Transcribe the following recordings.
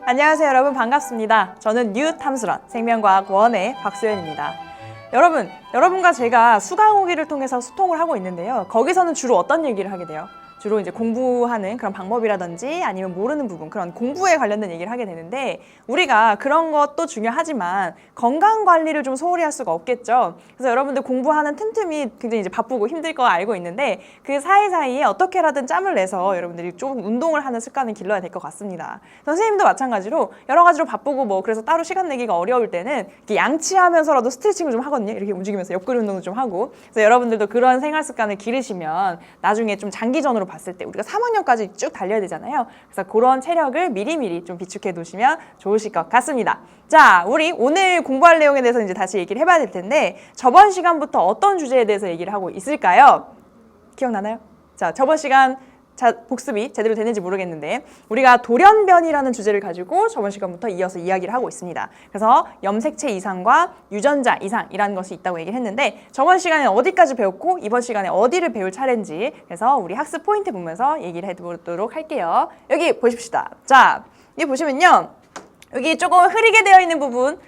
안녕하세요 여러분, 반갑습니다. 저는 뉴탐스런 생명과학 1의 박소연입니다. 여러분과 제가 수강후기를 통해서 소통을 하고 있는데요. 거기서는 주로 어떤 얘기를 하게 돼요? 주로 이제 공부하는 그런 방법이라든지 아니면 모르는 부분, 그런 공부에 관련된 얘기를 하게 되는데, 우리가 그런 것도 중요하지만 건강 관리를 좀 소홀히 할 수가 없겠죠. 그래서 여러분들 공부하는 틈틈이 굉장히 이제 바쁘고 힘들 거 알고 있는데, 그 사이사이에 어떻게라든 짬을 내서 여러분들이 조금 운동을 하는 습관을 길러야 될 것 같습니다. 선생님도 마찬가지로 여러 가지로 바쁘고 그래서 따로 시간 내기가 어려울 때는 이렇게 양치하면서라도 스트레칭을 좀 하거든요. 이렇게 움직이면서 옆구리 운동도 좀 하고. 그래서 여러분들도 그런 생활 습관을 기르시면 나중에 좀 장기전으로 봤을 때 우리가 3학년까지 쭉 달려야 되잖아요. 그래서 그런 체력을 미리미리 좀 비축해 두시면 좋으실 것 같습니다. 자, 우리 오늘 공부할 내용에 대해서 이제 다시 얘기를 해봐야 될 텐데, 저번 시간부터 어떤 주제에 대해서 얘기를 하고 있을까요? 기억나나요? 자, 저번 시간 복습이 제대로 되는지 모르겠는데, 우리가 돌연변이라는 주제를 가지고 저번 시간부터 이어서 이야기를 하고 있습니다. 그래서 염색체 이상과 유전자 이상이라는 것이 있다고 얘기를 했는데, 저번 시간에 어디까지 배웠고 이번 시간에 어디를 배울 차례인지, 그래서 우리 학습 포인트 보면서 얘기를 해보도록 할게요. 여기 보십시다. 자, 여기 보시면요, 여기 조금 흐리게 되어 있는 부분,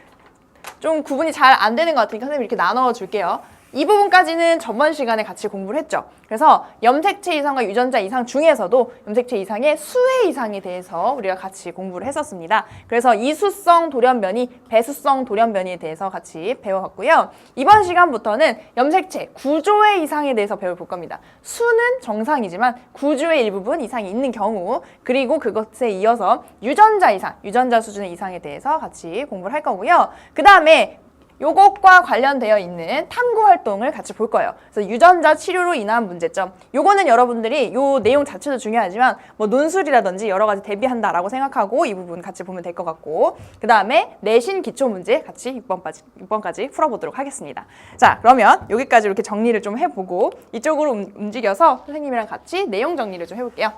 좀 구분이 잘 안 되는 것 같으니까 선생님이 이렇게 나눠 줄게요. 이 부분까지는 전번 시간에 같이 공부를 했죠. 그래서 염색체 이상과 유전자 이상 중에서도 염색체 이상의 수혜 이상에 대해서 우리가 같이 공부를 했었습니다. 그래서 이수성 돌연변이, 배수성 돌연변이에 대해서 같이 배워봤고요. 이번 시간부터는 염색체 구조의 이상에 대해서 배워볼 겁니다. 수는 정상이지만 구조의 일부분 이상이 있는 경우, 그리고 그것에 이어서 유전자 이상, 유전자 수준의 이상에 대해서 같이 공부를 할 거고요. 그 다음에 요것과 관련되어 있는 탐구 활동을 같이 볼 거예요. 그래서 유전자 치료로 인한 문제점. 요거는 여러분들이 요 내용 자체도 중요하지만 뭐 논술이라든지 여러 가지 대비한다라고 생각하고 이 부분 같이 보면 될 것 같고, 그 다음에 내신 기초 문제 같이 6번까지 풀어보도록 하겠습니다. 자, 그러면 여기까지 이렇게 정리를 좀 해보고 이쪽으로 움직여서 선생님이랑 같이 내용 정리를 좀 해볼게요.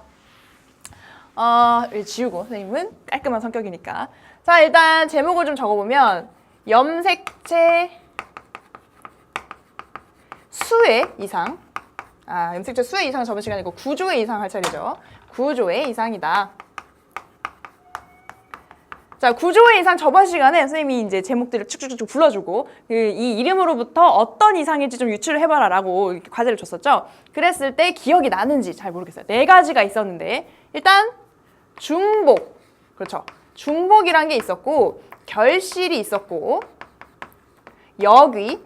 지우고, 선생님은 깔끔한 성격이니까. 자, 일단 제목을 좀 적어보면 염색체 수의 이상, 염색체 수의 이상은 저번 시간이고 구조의 이상 할 차례죠. 구조의 이상이다. 자, 구조의 이상 저번 시간에 선생님이 이제 제목들을 쭉쭉쭉 불러주고 이 이름으로부터 어떤 이상일지 좀 유추를 해봐라 라고 이렇게 과제를 줬었죠. 그랬을 때 기억이 나는지 잘 모르겠어요. 4가지가 있었는데, 일단 중복, 그렇죠. 중복이란 게 있었고, 결실이 있었고, 역위,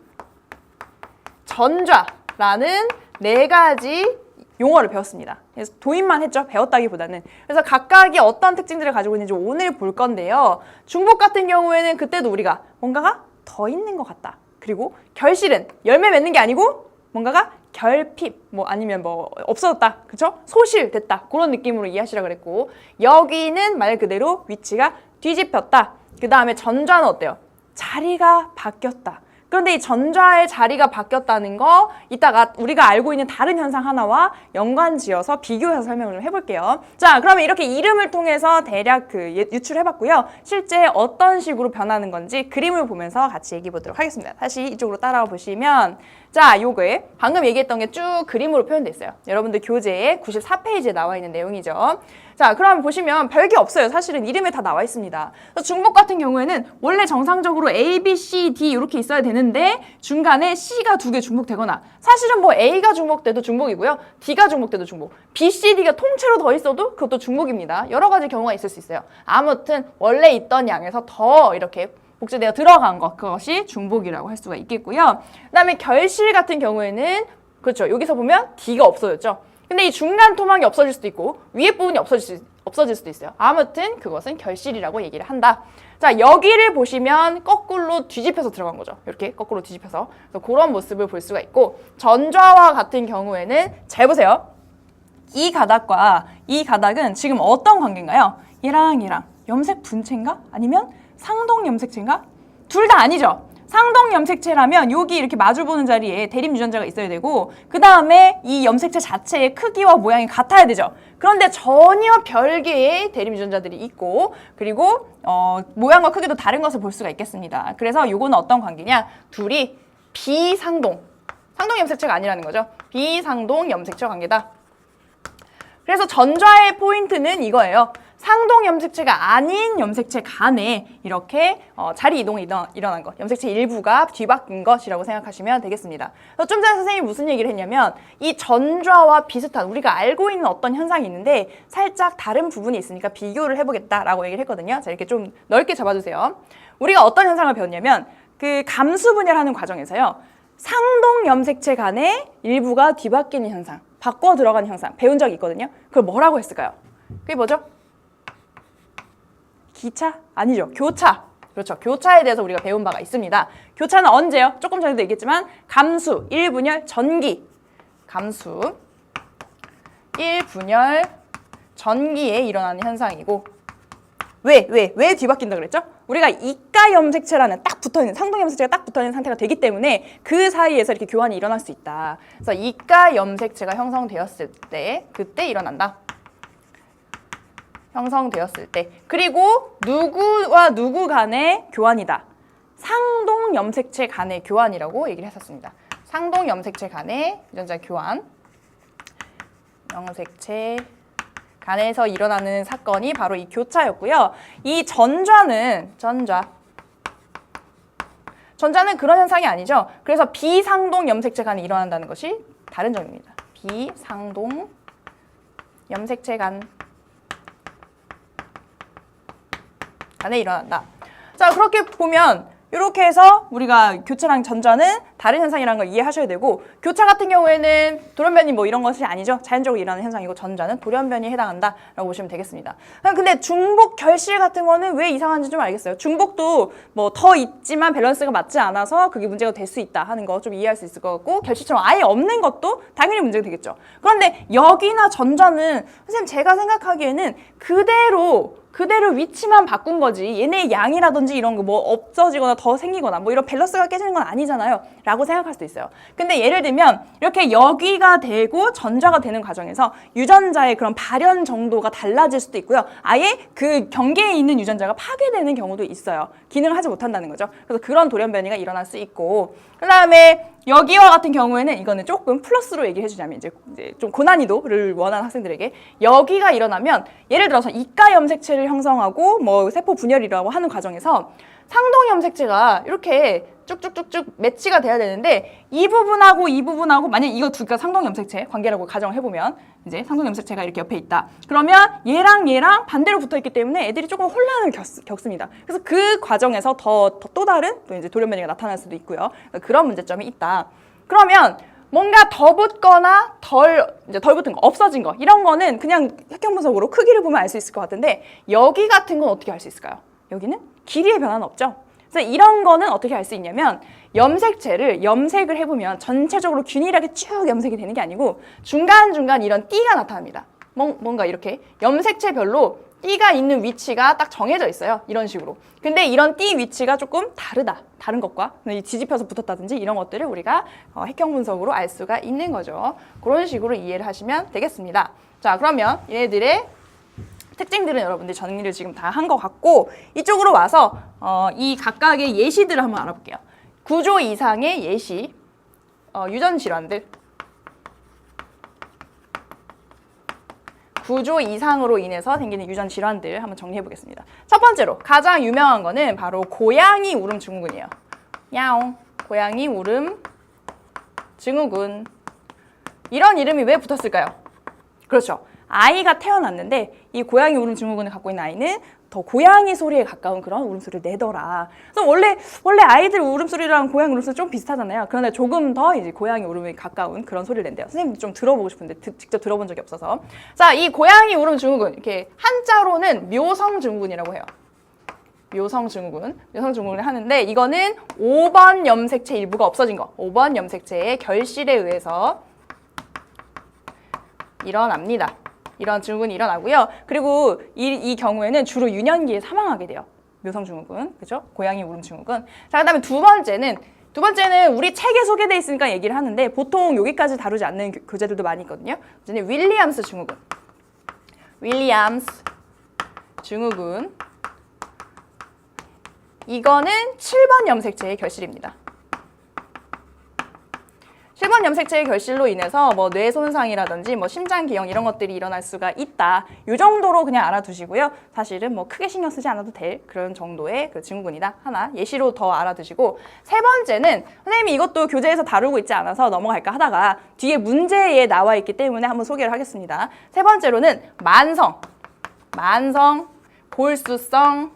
전좌라는 4가지 용어를 배웠습니다. 그래서 도입만 했죠. 배웠다기보다는. 그래서 각각이 어떤 특징들을 가지고 있는지 오늘 볼 건데요. 중복 같은 경우에는 그때도 우리가 뭔가가 더 있는 것 같다. 그리고 결실은 열매 맺는 게 아니고 뭔가가 결핍, 아니면 없어졌다. 그쵸? 소실됐다. 그런 느낌으로 이해하시라 그랬고, 역위는 말 그대로 위치가 뒤집혔다. 그 다음에 전좌는 어때요? 자리가 바뀌었다. 그런데 이 전좌의 자리가 바뀌었다는 거 이따가 우리가 알고 있는 다른 현상 하나와 연관지어서 비교해서 설명을 좀 해볼게요. 자, 그러면 이렇게 이름을 통해서 대략 유출해봤고요. 실제 어떤 식으로 변하는 건지 그림을 보면서 같이 얘기해 보도록 하겠습니다. 다시 이쪽으로 따라와 보시면, 자, 요게 방금 얘기했던 게 쭉 그림으로 표현돼 있어요. 여러분들 교재에 94페이지에 나와 있는 내용이죠. 자, 그럼 보시면 별게 없어요. 사실은 이름에 다 나와 있습니다. 중복 같은 경우에는 원래 정상적으로 A, B, C, D 이렇게 있어야 되는데 중간에 C가 2개 중복되거나, 사실은 A가 중복돼도 중복이고요. D가 중복돼도 중복. B, C, D가 통째로 더 있어도 그것도 중복입니다. 여러 가지 경우가 있을 수 있어요. 아무튼 원래 있던 양에서 더 이렇게 복제되어 들어간 것, 그것이 중복이라고 할 수가 있겠고요. 그 다음에 결실 같은 경우에는, 그렇죠. 여기서 보면 D가 없어졌죠. 근데 이 중간 토막이 없어질 수도 있고 위에 부분이 없어질 수도 있어요. 아무튼 그것은 결실이라고 얘기를 한다. 자, 여기를 보시면 거꾸로 뒤집혀서 들어간 거죠. 이렇게 거꾸로 뒤집혀서. 그래서 그런 모습을 볼 수가 있고, 전좌와 같은 경우에는 잘 보세요. 이 가닥과 이 가닥은 지금 어떤 관계인가요? 얘랑 염색 분체인가? 아니면 상동 염색체인가? 둘 다 아니죠. 상동 염색체라면 여기 이렇게 마주보는 자리에 대립 유전자가 있어야 되고, 그 다음에 이 염색체 자체의 크기와 모양이 같아야 되죠. 그런데 전혀 별개의 대립 유전자들이 있고, 그리고 모양과 크기도 다른 것을 볼 수가 있겠습니다. 그래서 요거는 어떤 관계냐? 둘이 비상동, 상동 염색체가 아니라는 거죠. 비상동 염색체 관계다. 그래서 전좌의 포인트는 이거예요. 상동 염색체가 아닌 염색체 간에 이렇게 자리 이동이 일어난 것, 염색체 일부가 뒤바뀐 것이라고 생각하시면 되겠습니다. 좀 전에 선생님이 무슨 얘기를 했냐면 이 전좌와 비슷한 우리가 알고 있는 어떤 현상이 있는데 살짝 다른 부분이 있으니까 비교를 해보겠다라고 얘기를 했거든요. 자, 이렇게 좀 넓게 잡아주세요. 우리가 어떤 현상을 배웠냐면 그 감수 분열하는 과정에서요. 상동 염색체 간에 일부가 뒤바뀌는 현상, 바꿔 들어가는 현상 배운 적이 있거든요. 그걸 뭐라고 했을까요? 그게 뭐죠? 기차? 아니죠. 교차. 그렇죠. 교차에 대해서 우리가 배운 바가 있습니다. 교차는 언제요? 조금 전에도 얘기했지만 감수, 1분열, 전기. 감수, 1분열, 전기에 일어나는 현상이고 왜 뒤바뀐다 그랬죠? 우리가 이가 염색체라는 딱 붙어있는 상동 염색체가 딱 붙어있는 상태가 되기 때문에 그 사이에서 이렇게 교환이 일어날 수 있다. 그래서 이가 염색체가 형성되었을 때 그때 일어난다. 형성되었을 때. 그리고 누구와 누구 간의 교환이다. 상동 염색체 간의 교환이라고 얘기를 했었습니다. 상동 염색체 간의 유전자 교환. 염색체 간에서 일어나는 사건이 바로 이 교차였고요. 이 전자는 그런 현상이 아니죠. 그래서 비상동 염색체 간에 일어난다는 것이 다른 점입니다. 비상동 염색체 간에 일어난다. 자, 그렇게 보면 이렇게 해서 우리가 교차랑 전자는 다른 현상이라는 걸 이해하셔야 되고 교차 같은 경우에는 돌연변이 뭐 이런 것이 아니죠. 자연적으로 일어나는 현상이고 전자는 돌연변이에 해당한다라고 보시면 되겠습니다. 근데 중복 결실 같은 거는 왜 이상한지 좀 알겠어요. 중복도 뭐 더 있지만 밸런스가 맞지 않아서 그게 문제가 될 수 있다 하는 거 좀 이해할 수 있을 것 같고 결실처럼 아예 없는 것도 당연히 문제가 되겠죠. 그런데 여기나 전자는 선생님 제가 생각하기에는 그대로 위치만 바꾼 거지 얘네의 양이라든지 이런 거 뭐 없어지거나 더 생기거나 뭐 이런 밸런스가 깨지는 건 아니잖아요 라고 생각할 수도 있어요. 근데 예를 들면 이렇게 여기가 되고 전자가 되는 과정에서 유전자의 그런 발현 정도가 달라질 수도 있고요. 아예 그 경계에 있는 유전자가 파괴되는 경우도 있어요. 기능을 하지 못한다는 거죠. 그래서 그런 돌연변이가 일어날 수 있고 그 다음에 여기와 같은 경우에는 이거는 조금 플러스로 얘기해 주자면 이제 좀 고난이도를 원하는 학생들에게 여기가 일어나면 예를 들어서 이가 염색체를 형성하고 뭐 세포 분열이라고 하는 과정에서 상동 염색체가 이렇게 쭉쭉쭉쭉 매치가 돼야 되는데 이 부분하고 만약 이거 두 개가 상동 염색체 관계라고 가정을 해보면 이제 상동 염색체가 이렇게 옆에 있다. 그러면 얘랑 반대로 붙어 있기 때문에 애들이 조금 혼란을 겪습니다. 그래서 그 과정에서 또 다른 또 이제 돌연변이가 나타날 수도 있고요. 그런 문제점이 있다. 그러면 뭔가 더 붙거나 덜 붙은 거, 없어진 거 이런 거는 그냥 획형 분석으로 크기를 보면 알 수 있을 것 같은데 여기 같은 건 어떻게 알 수 있을까요? 여기는 길이의 변화는 없죠. 그래서 이런 거는 어떻게 알 수 있냐면 염색체를 염색을 해보면 전체적으로 균일하게 쭉 염색이 되는 게 아니고 중간중간 이런 띠가 나타납니다. 뭔가 이렇게 염색체별로 띠가 있는 위치가 딱 정해져 있어요. 이런 식으로. 근데 이런 띠 위치가 조금 다른 것과 뒤집혀서 붙었다든지 이런 것들을 우리가 획형 분석으로 알 수가 있는 거죠. 그런 식으로 이해를 하시면 되겠습니다. 자, 그러면 얘네들의 특징들은 여러분들 정리를 지금 다 한 것 같고 이쪽으로 와서 이 각각의 예시들을 한번 알아볼게요. 구조 이상의 예시, 유전 질환들. 구조 이상으로 인해서 생기는 유전 질환들 한번 정리해 보겠습니다. 첫 번째로 가장 유명한 거는 바로 고양이 울음 증후군이에요. 야옹, 고양이 울음 증후군. 이런 이름이 왜 붙었을까요? 그렇죠. 아이가 태어났는데 이 고양이 울음 증후군을 갖고 있는 아이는 더 고양이 소리에 가까운 그런 울음소리를 내더라. 그래서 원래 아이들 울음소리랑 고양이 울음소리 좀 비슷하잖아요. 그런데 조금 더 이제 고양이 울음에 가까운 그런 소리를 낸대요. 선생님도 좀 들어보고 싶은데 직접 들어본 적이 없어서. 자, 이 고양이 울음 증후군 이렇게 한자로는 묘성 증후군이라고 해요. 묘성 증후군을 하는데 이거는 5번 염색체 일부가 없어진 거. 5번 염색체의 결실에 의해서 일어납니다. 이런 증후군이 일어나고요. 그리고 이 경우에는 주로 유년기에 사망하게 돼요. 묘성증후군, 그죠? 고양이 울음 증후군. 자, 그다음에 두 번째는 우리 책에 소개돼 있으니까 얘기를 하는데 보통 여기까지 다루지 않는 교재들도 많이 있거든요. 이제는 윌리엄스 증후군. 윌리엄스 증후군. 이거는 7번 염색체의 결실입니다. 7번 이런 염색체의 결실로 인해서 뭐 뇌 손상이라든지 뭐 심장 기형 이런 것들이 일어날 수가 있다. 이 정도로 그냥 알아두시고요. 사실은 뭐 크게 신경 쓰지 않아도 될 그런 정도의 그 증후군이다. 하나 예시로 더 알아두시고, 세 번째는 선생님이 이것도 교재에서 다루고 있지 않아서 넘어갈까 하다가 뒤에 문제에 나와 있기 때문에 한번 소개를 하겠습니다. 세 번째로는 만성, 골수성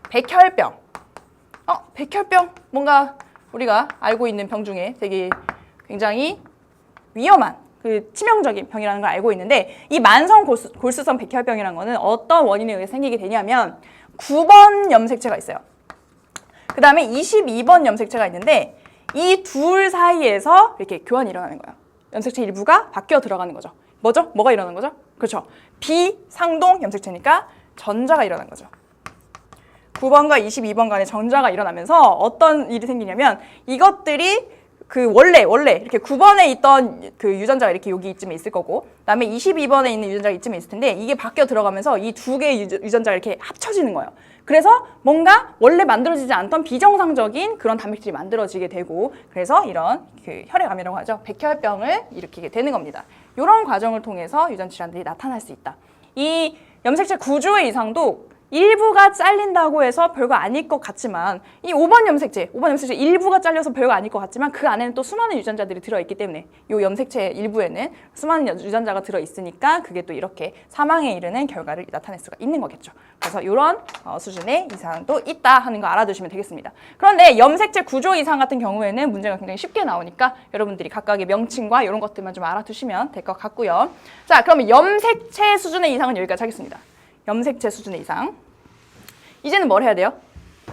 백혈병. 백혈병 뭔가 우리가 알고 있는 병 중에 되게 굉장히 위험한 그 치명적인 병이라는 걸 알고 있는데, 이 만성 골수성 백혈병이라는 거는 어떤 원인에 의해 생기게 되냐면 9번 염색체가 있어요. 그 다음에 22번 염색체가 있는데 이 둘 사이에서 이렇게 교환이 일어나는 거예요. 염색체 일부가 바뀌어 들어가는 거죠. 뭐죠? 뭐가 일어나는 거죠? 그렇죠. 비상동 염색체니까 전자가 일어난 거죠. 9번과 22번 간에 전자가 일어나면서 어떤 일이 생기냐면, 이것들이 그 원래 이렇게 9번에 있던 그 유전자가 이렇게 여기 이쯤에 있을 거고, 그다음에 22번에 있는 유전자가 이쯤에 있을 텐데, 이게 바뀌어 들어가면서 이 두 개의 유전자가 이렇게 합쳐지는 거예요. 그래서 뭔가 원래 만들어지지 않던 비정상적인 그런 단백질이 만들어지게 되고, 그래서 이런 그 혈액암이라고 하죠. 백혈병을 일으키게 되는 겁니다. 이런 과정을 통해서 유전 질환들이 나타날 수 있다. 이 염색체 구조의 이상도 일부가 잘린다고 해서 별거 아닐 것 같지만, 이 5번 염색체 일부가 잘려서 별거 아닐 것 같지만 그 안에는 또 수많은 유전자들이 들어있기 때문에, 이 염색체 일부에는 수많은 유전자가 들어있으니까 그게 또 이렇게 사망에 이르는 결과를 나타낼 수가 있는 거겠죠. 그래서 이런 수준의 이상도 있다 하는 거 알아두시면 되겠습니다. 그런데 염색체 구조 이상 같은 경우에는 문제가 굉장히 쉽게 나오니까 여러분들이 각각의 명칭과 이런 것들만 좀 알아두시면 될 것 같고요. 자, 그러면 염색체 수준의 이상은 여기까지 하겠습니다. 염색체 수준의 이상. 이제는 뭘 해야 돼요?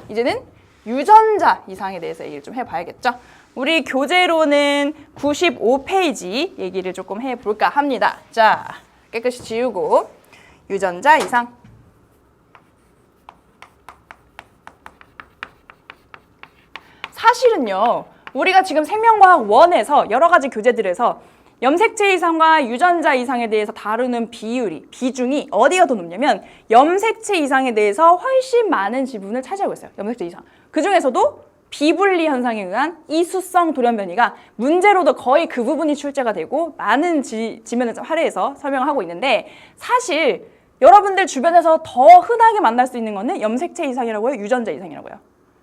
이제는 유전자 이상에 대해서 얘기를 좀 해봐야겠죠. 우리 교재로는 95페이지 얘기를 조금 해볼까 합니다. 자, 깨끗이 지우고 유전자 이상. 사실은요, 우리가 지금 생명과학 1에서 여러 가지 교재들에서 염색체 이상과 유전자 이상에 대해서 다루는 비중이 어디가 더 높냐면, 염색체 이상에 대해서 훨씬 많은 지분을 차지하고 있어요. 염색체 이상. 그 중에서도 비분리 현상에 의한 이수성 돌연변이가 문제로도 거의 그 부분이 출제가 되고 많은 지면을 할애해서 설명을 하고 있는데, 사실 여러분들 주변에서 더 흔하게 만날 수 있는 거는 염색체 이상이라고요, 유전자 이상이라고요.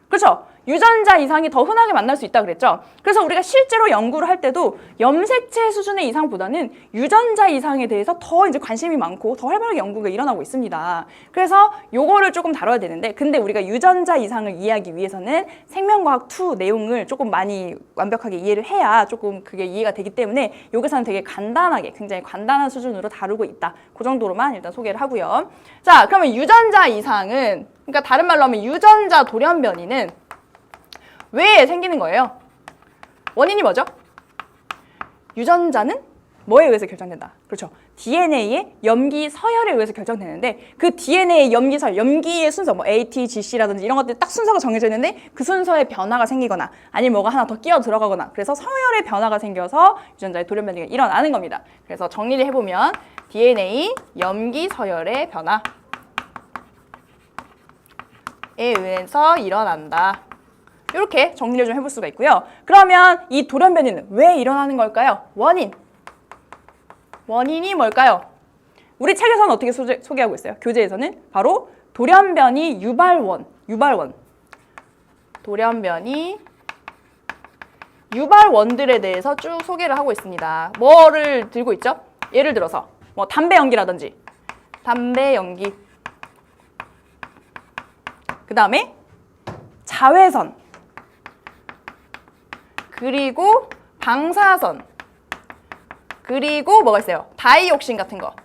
그렇죠? 유전자 이상이 더 흔하게 만날 수 있다 그랬죠? 그래서 우리가 실제로 연구를 할 때도 염색체 수준의 이상보다는 유전자 이상에 대해서 더 이제 관심이 많고 더 활발하게 연구가 일어나고 있습니다. 그래서 요거를 조금 다뤄야 되는데, 근데 우리가 유전자 이상을 이해하기 위해서는 생명과학 2 내용을 조금 많이 완벽하게 이해를 해야 조금 그게 이해가 되기 때문에 여기서는 되게 간단하게, 굉장히 간단한 수준으로 다루고 있다. 그 정도로만 일단 소개를 하고요. 자, 그러면 유전자 이상은, 그러니까 다른 말로 하면 유전자 돌연변이는 왜 생기는 거예요? 원인이 뭐죠? 유전자는 뭐에 의해서 결정된다? 그렇죠. DNA의 염기 서열에 의해서 결정되는데, 그 DNA의 염기 서열, 염기의 순서, 뭐 A, T, G, C라든지 이런 것들이 딱 순서가 정해져 있는데 그 순서에 변화가 생기거나 아니면 뭐가 하나 더 끼어 들어가거나, 그래서 서열의 변화가 생겨서 유전자의 돌연변이가 일어나는 겁니다. 그래서 정리를 해보면 DNA 염기 서열의 변화에 의해서 일어난다. 이렇게 정리를 좀 해볼 수가 있고요. 그러면 이 돌연변이는 왜 일어나는 걸까요? 원인이 뭘까요? 우리 책에서는 어떻게 소개하고 있어요? 교재에서는 바로 돌연변이 유발원. 돌연변이 유발원들에 대해서 쭉 소개를 하고 있습니다. 뭐를 들고 있죠? 예를 들어서 뭐 담배 연기라든지, 담배 연기. 그 다음에 자외선, 그리고 방사선, 그리고 뭐가 있어요? 다이옥신 같은 거.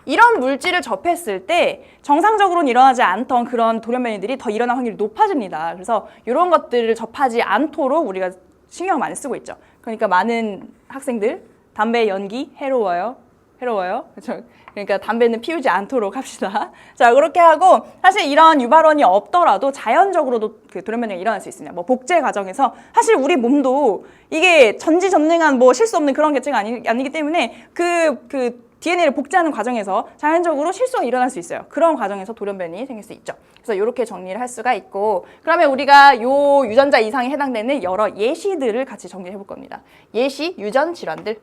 이런 물질을 접했을 때 정상적으로는 일어나지 않던 그런 돌연변이들이 더 일어날 확률이 높아집니다. 그래서 이런 것들을 접하지 않도록 우리가 신경을 많이 쓰고 있죠. 그러니까 많은 학생들 담배 연기 해로워요. 그렇죠? 그러니까 담배는 피우지 않도록 합시다. 자, 그렇게 하고, 사실 이런 유발원이 없더라도 자연적으로도 그 돌연변이가 일어날 수 있습니다. 뭐 복제 과정에서 사실 우리 몸도 이게 전지전능한 뭐 실수 없는 그런 개체가 아니기 때문에 그 DNA를 복제하는 과정에서 자연적으로 실수가 일어날 수 있어요. 그런 과정에서 돌연변이 생길 수 있죠. 그래서 이렇게 정리를 할 수가 있고, 그러면 우리가 요 유전자 이상에 해당되는 여러 예시들을 같이 정리해 볼 겁니다. 예시 유전 질환들.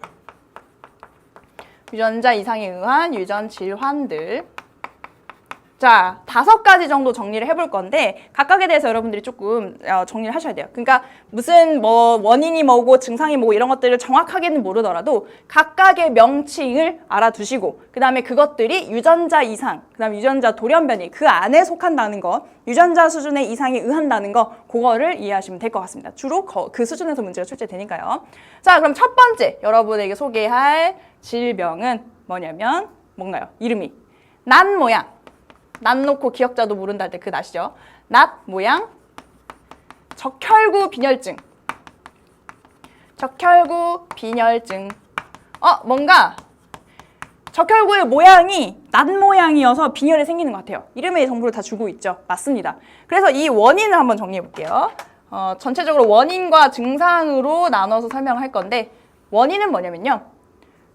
유전자 이상에 의한 유전 질환들. 자, 5가지 정도 정리를 해볼 건데 각각에 대해서 여러분들이 조금 정리를 하셔야 돼요. 그러니까 무슨 뭐 원인이 뭐고 증상이 뭐고 이런 것들을 정확하게는 모르더라도 각각의 명칭을 알아두시고 그 다음에 그것들이 유전자 이상, 그 다음에 유전자 돌연변이 그 안에 속한다는 거, 유전자 수준의 이상에 의한다는 거, 그거를 이해하시면 될 것 같습니다. 주로 그 수준에서 문제가 출제되니까요. 자, 그럼 첫 번째 여러분에게 소개할 질병은 뭐냐면 뭔가요? 이름이 낫 모양. 낫 놓고 기억자도 모른다 할 때 그 낫이죠. 낫 모양 적혈구 빈혈증. 적혈구 빈혈증. 뭔가 적혈구의 모양이 낫 모양이어서 빈혈이 생기는 것 같아요. 이름의 정보를 다 주고 있죠. 맞습니다. 그래서 이 원인을 한번 정리해 볼게요. 전체적으로 원인과 증상으로 나눠서 설명을 할 건데 원인은 뭐냐면요.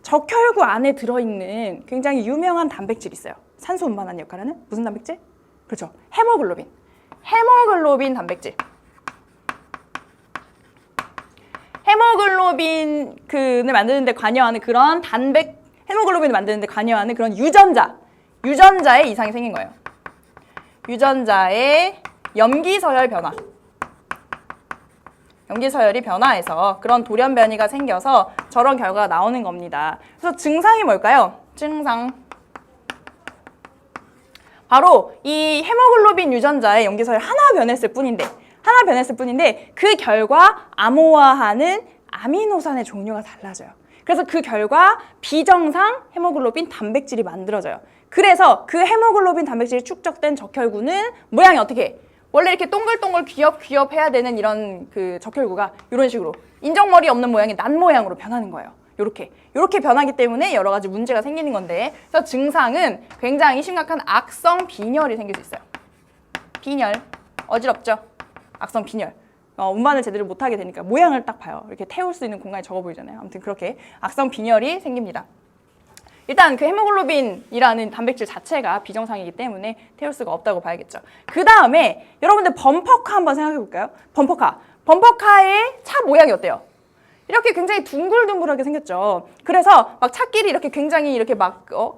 적혈구 안에 들어있는 굉장히 유명한 단백질이 있어요. 산소 운반하는 역할을 하는 무슨 단백질? 그렇죠. 헤모글로빈. 헤모글로빈 단백질. 헤모글로빈을 만드는데 관여하는 그런 헤모글로빈을 만드는데 관여하는 그런 유전자에 이상이 생긴 거예요. 유전자의 염기서열 변화. 염기서열이 변화해서 그런 돌연변이가 생겨서 저런 결과가 나오는 겁니다. 그래서 증상이 뭘까요? 증상. 바로 이 헤모글로빈 유전자의 염기서열 하나 변했을 뿐인데 그 결과 암호화하는 아미노산의 종류가 달라져요. 그래서 그 결과 비정상 헤모글로빈 단백질이 만들어져요. 그래서 그 헤모글로빈 단백질이 축적된 적혈구는 모양이 어떻게 해? 원래 이렇게 동글동글 귀엽 해야 되는 이런 그 적혈구가 이런 식으로 인정머리 없는 모양이 낫 모양으로 변하는 거예요. 요렇게 변하기 때문에 여러 가지 문제가 생기는 건데, 그래서 증상은 굉장히 심각한 악성 빈혈이 생길 수 있어요. 빈혈. 어지럽죠? 악성 빈혈. 운반을 제대로 못하게 되니까 모양을 딱 봐요. 이렇게 태울 수 있는 공간이 적어 보이잖아요. 아무튼 그렇게 악성 빈혈이 생깁니다. 일단 그 헤모글로빈이라는 단백질 자체가 비정상이기 때문에 태울 수가 없다고 봐야겠죠. 그 다음에 여러분들 범퍼카 한번 생각해 볼까요? 범퍼카의 차 모양이 어때요? 이렇게 굉장히 둥글둥글하게 생겼죠. 그래서 막 차끼리 이렇게 굉장히 이렇게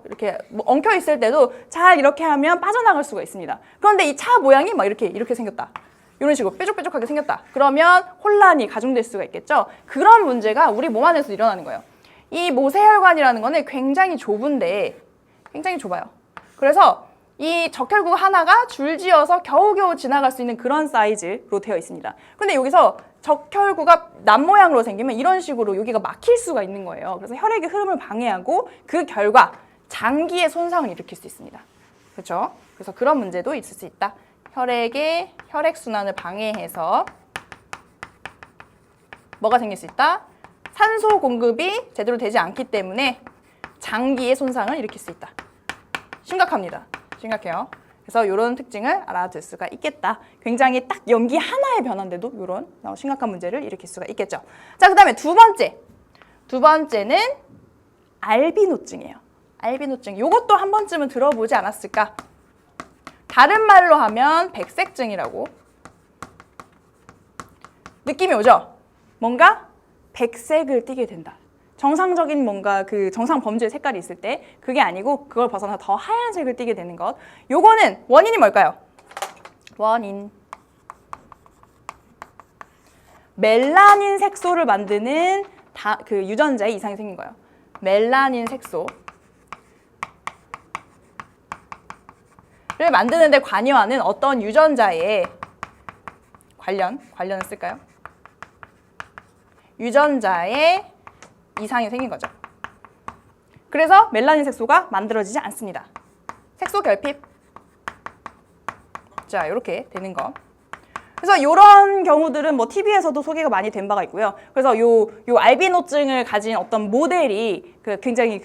이렇게 엉켜 있을 때도 잘 이렇게 하면 빠져나갈 수가 있습니다. 그런데 이 차 모양이 막 이렇게 생겼다. 이런 식으로 뾰족뾰족하게 생겼다. 그러면 혼란이 가중될 수가 있겠죠. 그런 문제가 우리 몸 안에서 일어나는 거예요. 이 모세혈관이라는 거는 굉장히 좁은데 굉장히 좁아요. 그래서 이 적혈구 하나가 줄지어서 겨우겨우 지나갈 수 있는 그런 사이즈로 되어 있습니다. 근데 여기서 적혈구가 낫 모양으로 생기면 이런 식으로 여기가 막힐 수가 있는 거예요. 그래서 혈액의 흐름을 방해하고 그 결과 장기의 손상을 일으킬 수 있습니다. 그렇죠? 그래서 그런 문제도 있을 수 있다. 혈액의 혈액순환을 방해해서 뭐가 생길 수 있다? 산소 공급이 제대로 되지 않기 때문에 장기의 손상을 일으킬 수 있다. 심각합니다. 심각해요. 그래서 이런 특징을 알아둘 수가 있겠다. 굉장히 딱 염기 하나의 변화인데도 이런 심각한 문제를 일으킬 수가 있겠죠. 자, 그 다음에 두 번째는 알비노증이에요. 알비노증. 이것도 한 번쯤은 들어보지 않았을까? 다른 말로 하면 백색증이라고 느낌이 오죠? 뭔가 백색을 띠게 된다. 정상적인 뭔가 그 정상 범주의 색깔이 있을 때 그게 아니고 그걸 벗어나 더 하얀색을 띠게 되는 것. 요거는 원인이 뭘까요? 원인. 멜라닌 색소를 만드는 그 유전자에 이상이 생긴 거예요. 멜라닌 색소를 만드는데 관여하는 어떤 유전자에 관련을 쓸까요? 유전자에 이상이 생긴 거죠. 그래서 멜라닌 색소가 만들어지지 않습니다. 색소 결핍. 자, 이렇게 되는 거. 그래서 이런 경우들은 뭐 TV에서도 소개가 많이 된 바가 있고요. 그래서 요 알비노증을 가진 어떤 모델이 굉장히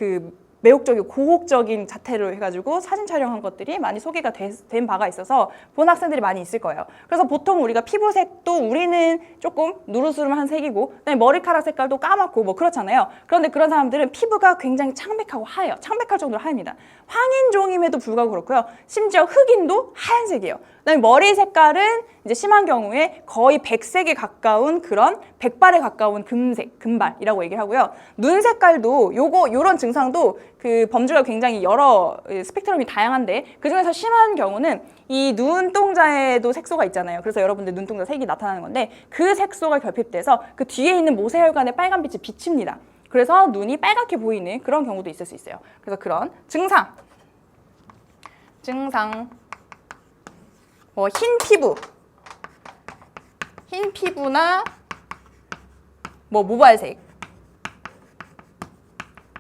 매혹적이고 고혹적인 자태로 해가지고 사진 촬영한 것들이 많이 소개가 된 바가 있어서 본 학생들이 많이 있을 거예요. 그래서 보통 우리가 피부색도 우리는 조금 누르스름한 색이고 그다음에 머리카락 색깔도 까맣고 뭐 그렇잖아요. 그런데 그런 사람들은 피부가 굉장히 창백하고 하얘요. 창백할 정도로 하얘입니다. 황인종임에도 불구하고 그렇고요. 심지어 흑인도 하얀색이에요. 그다음에 머리 색깔은 이제 심한 경우에 거의 백색에 가까운 그런 백발에 가까운 금색, 금발이라고 얘기를 하고요. 눈 색깔도 요런 증상도 그 범주가 굉장히 여러 스펙트럼이 다양한데 그중에서 심한 경우는 이 눈동자에도 색소가 있잖아요. 그래서 여러분들 눈동자 색이 나타나는 건데 그 색소가 결핍돼서 그 뒤에 있는 모세혈관에 빨간빛이 비칩니다. 그래서 눈이 빨갛게 보이는 그런 경우도 있을 수 있어요. 그래서 그런 증상 뭐 흰 피부나 뭐 모발색,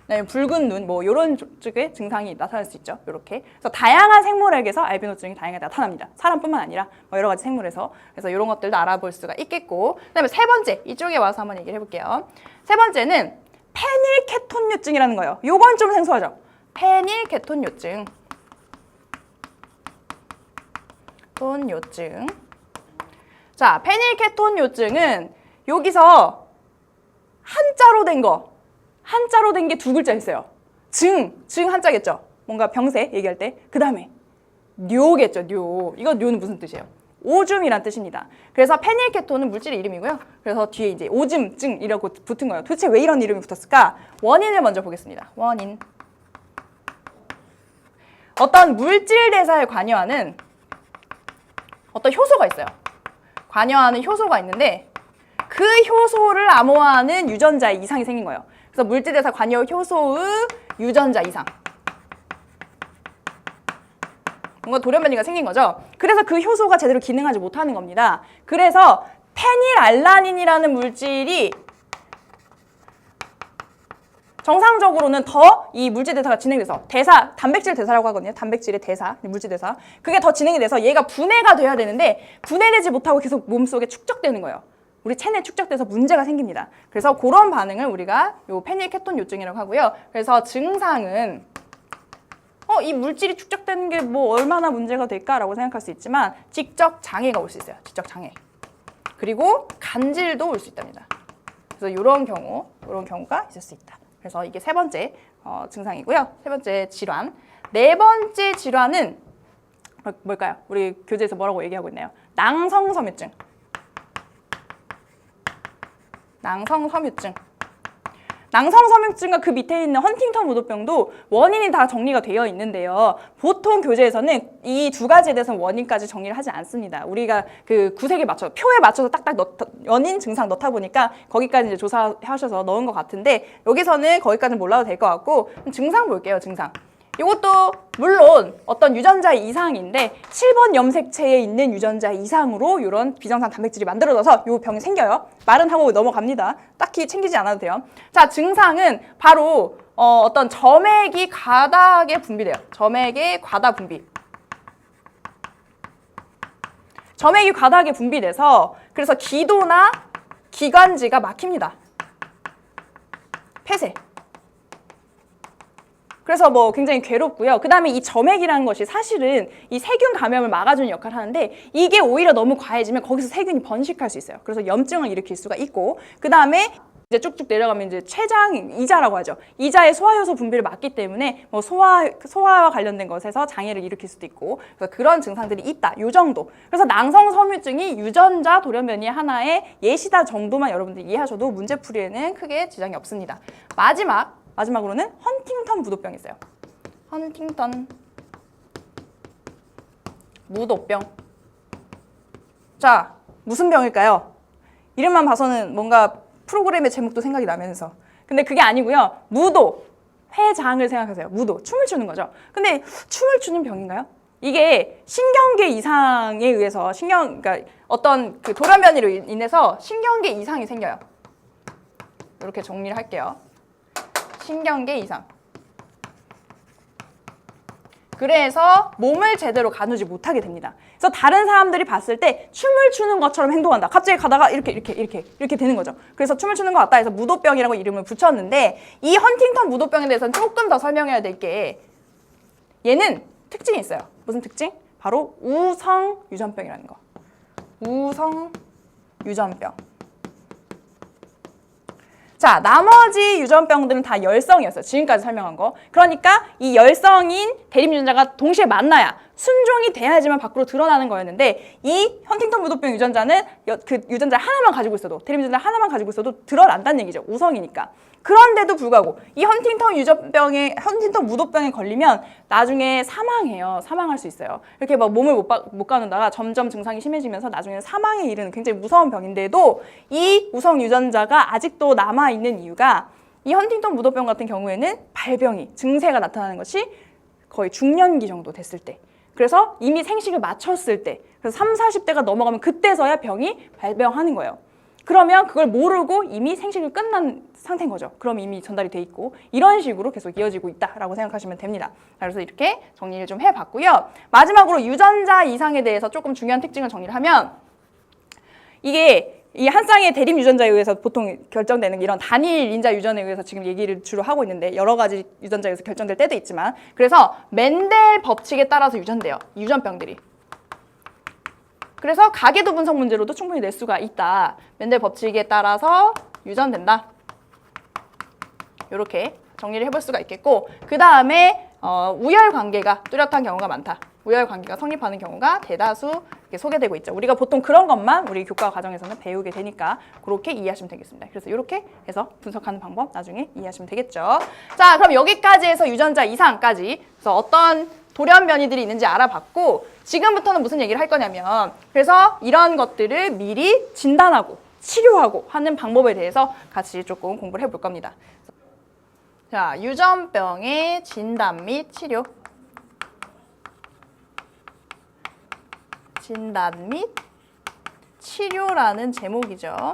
그다음에 붉은 눈, 뭐 이런 쪽의 증상이 나타날 수 있죠. 이렇게. 그래서 다양한 생물에게서 알비노증이 다양하게 나타납니다. 사람뿐만 아니라 뭐 여러 가지 생물에서. 그래서 이런 것들도 알아볼 수가 있겠고. 그다음에 세 번째, 이쪽에 와서 한번 얘기를 해볼게요. 세 번째는 페닐케톤요증이라는 거예요. 요건 좀 생소하죠. 페닐케톤요증. 자, 페닐케톤요증은 여기서 한자로 된 게 두 글자 있어요. 증 한자겠죠. 뭔가 병세 얘기할 때. 그 다음에 뇨겠죠. 이거 뇨는 무슨 뜻이에요? 오줌이란 뜻입니다. 그래서 페닐케톤은 물질의 이름이고요. 그래서 뒤에 이제 오줌증이라고 붙은 거예요. 도대체 왜 이런 이름이 붙었을까? 원인을 먼저 보겠습니다. 원인. 어떤 물질 대사에 관여하는 어떤 효소가 있어요. 관여하는 효소가 있는데 그 효소를 암호화하는 유전자의 이상이 생긴 거예요. 그래서 물질대사 관여 효소의 유전자 이상. 뭔가 돌연변이가 생긴 거죠. 그래서 그 효소가 제대로 기능하지 못하는 겁니다. 그래서 페닐알라닌이라는 물질이 정상적으로는 더 이 물질 대사가 진행돼서 단백질 대사라고 하거든요. 단백질의 대사, 물질 대사. 그게 더 진행이 돼서 얘가 분해가 돼야 되는데 분해되지 못하고 계속 몸속에 축적되는 거예요. 우리 체내에 축적돼서 문제가 생깁니다. 그래서 그런 반응을 우리가 요 페닐케톤요증이라고 하고요. 그래서 증상은 이 물질이 축적되는 게 뭐 얼마나 문제가 될까라고 생각할 수 있지만 지적 장애가 올 수 있어요. 지적 장애. 그리고 간질도 올 수 있답니다. 그래서 이런 경우가 있을 수 있다. 그래서 이게 세 번째 증상이고요. 세 번째 질환. 네 번째 질환은 뭘까요? 우리 교재에서 뭐라고 얘기하고 있나요? 낭성섬유증. 낭성섬유증과 그 밑에 있는 헌팅턴 무도병도 원인이 다 정리가 되어 있는데요. 보통 교재에서는 이 두 가지에 대해서는 원인까지 정리를 하지 않습니다. 우리가 그 구색에 맞춰서 표에 맞춰서 딱딱 원인 증상 넣다 보니까 거기까지 이제 조사하셔서 넣은 것 같은데 여기서는 거기까지는 몰라도 될 것 같고 증상 볼게요. 증상. 이것도 물론 어떤 유전자 이상인데 7번 염색체에 있는 유전자 이상으로 이런 비정상 단백질이 만들어져서 이 병이 생겨요. 말은 하고 넘어갑니다. 딱히 챙기지 않아도 돼요. 자, 증상은 바로 어떤 점액이 과다하게 분비돼요. 점액의 과다 분비. 점액이 과다하게 분비돼서 그래서 기도나 기관지가 막힙니다. 폐쇄. 그래서 뭐 굉장히 괴롭고요. 그 다음에 이 점액이라는 것이 사실은 이 세균 감염을 막아주는 역할을 하는데 이게 오히려 너무 과해지면 거기서 세균이 번식할 수 있어요. 그래서 염증을 일으킬 수가 있고 그 다음에 이제 쭉쭉 내려가면 이제 췌장이자라고 하죠. 이자의 소화효소 분비를 막기 때문에 뭐 소화와 관련된 것에서 장애를 일으킬 수도 있고 그래서 그런 증상들이 있다. 요 정도. 그래서 낭성섬유증이 유전자 돌연변이의 하나의 예시다 정도만 여러분들이 이해하셔도 문제풀이에는 크게 지장이 없습니다. 마지막으로는 헌팅턴 무도병이 있어요. 헌팅턴 무도병. 자, 무슨 병일까요? 이름만 봐서는 뭔가 프로그램의 제목도 생각이 나면서. 근데 그게 아니고요. 무도, 회장을 생각하세요. 무도, 춤을 추는 거죠. 근데 춤을 추는 병인가요? 이게 신경계 이상에 의해서 그러니까 어떤 그 돌연변이로 인해서 신경계 이상이 생겨요. 이렇게 정리를 할게요. 신경계 이상. 그래서 몸을 제대로 가누지 못하게 됩니다. 그래서 다른 사람들이 봤을 때 춤을 추는 것처럼 행동한다. 갑자기 가다가 이렇게 되는 거죠. 그래서 춤을 추는 것 같다 해서 무도병이라고 이름을 붙였는데 이 헌팅턴 무도병에 대해서는 조금 더 설명해야 될 게 얘는 특징이 있어요. 무슨 특징? 바로 우성 유전병이라는 거. 우성 유전병. 자, 나머지 유전병들은 다 열성이었어요. 지금까지 설명한 거. 그러니까 이 열성인 대립유전자가 동시에 만나야 순종이 돼야지만 밖으로 드러나는 거였는데 이 헌팅턴 무도병 유전자는 그 유전자 하나만 가지고 있어도 대립유전자 하나만 가지고 있어도 드러난다는 얘기죠. 우성이니까. 그런데도 불구하고 이 헌팅턴 무도병에 걸리면 나중에 사망해요. 사망할 수 있어요. 이렇게 막 몸을 못 가누다가 점점 증상이 심해지면서 나중에는 사망에 이르는 굉장히 무서운 병인데도 이 우성 유전자가 아직도 남아있는 이유가 이 헌팅턴 무도병 같은 경우에는 발병이, 증세가 나타나는 것이 거의 중년기 정도 됐을 때, 그래서 이미 생식을 마쳤을 때, 그래서 30, 40대가 넘어가면 그때서야 병이 발병하는 거예요. 그러면 그걸 모르고 이미 생식을 끝난 상태인 거죠. 그럼 이미 전달이 돼 있고 이런 식으로 계속 이어지고 있다라고 생각하시면 됩니다. 그래서 이렇게 정리를 좀 해봤고요. 마지막으로 유전자 이상에 대해서 조금 중요한 특징을 정리를 하면 이게 이 한 쌍의 대립 유전자에 의해서 보통 결정되는 이런 단일 인자 유전에 의해서 지금 얘기를 주로 하고 있는데 여러 가지 유전자에 의해서 결정될 때도 있지만 그래서 멘델 법칙에 따라서 유전돼요. 유전병들이. 그래서 가계도 분석 문제로도 충분히 낼 수가 있다. 멘델 법칙에 따라서 유전된다. 이렇게 정리를 해볼 수가 있겠고 그 다음에 우열 관계가 뚜렷한 경우가 많다. 우열 관계가 성립하는 경우가 대다수 이렇게 소개되고 있죠. 우리가 보통 그런 것만 우리 교과 과정에서는 배우게 되니까 그렇게 이해하시면 되겠습니다. 그래서 이렇게 해서 분석하는 방법 나중에 이해하시면 되겠죠. 자, 그럼 여기까지 해서 유전자 이상까지 그래서 어떤 돌연 변이들이 있는지 알아봤고 지금부터는 무슨 얘기를 할 거냐면 그래서 이런 것들을 미리 진단하고 치료하고 하는 방법에 대해서 같이 조금 공부를 해볼 겁니다. 자, 유전병의 진단 및 치료. 진단 및 치료라는 제목이죠.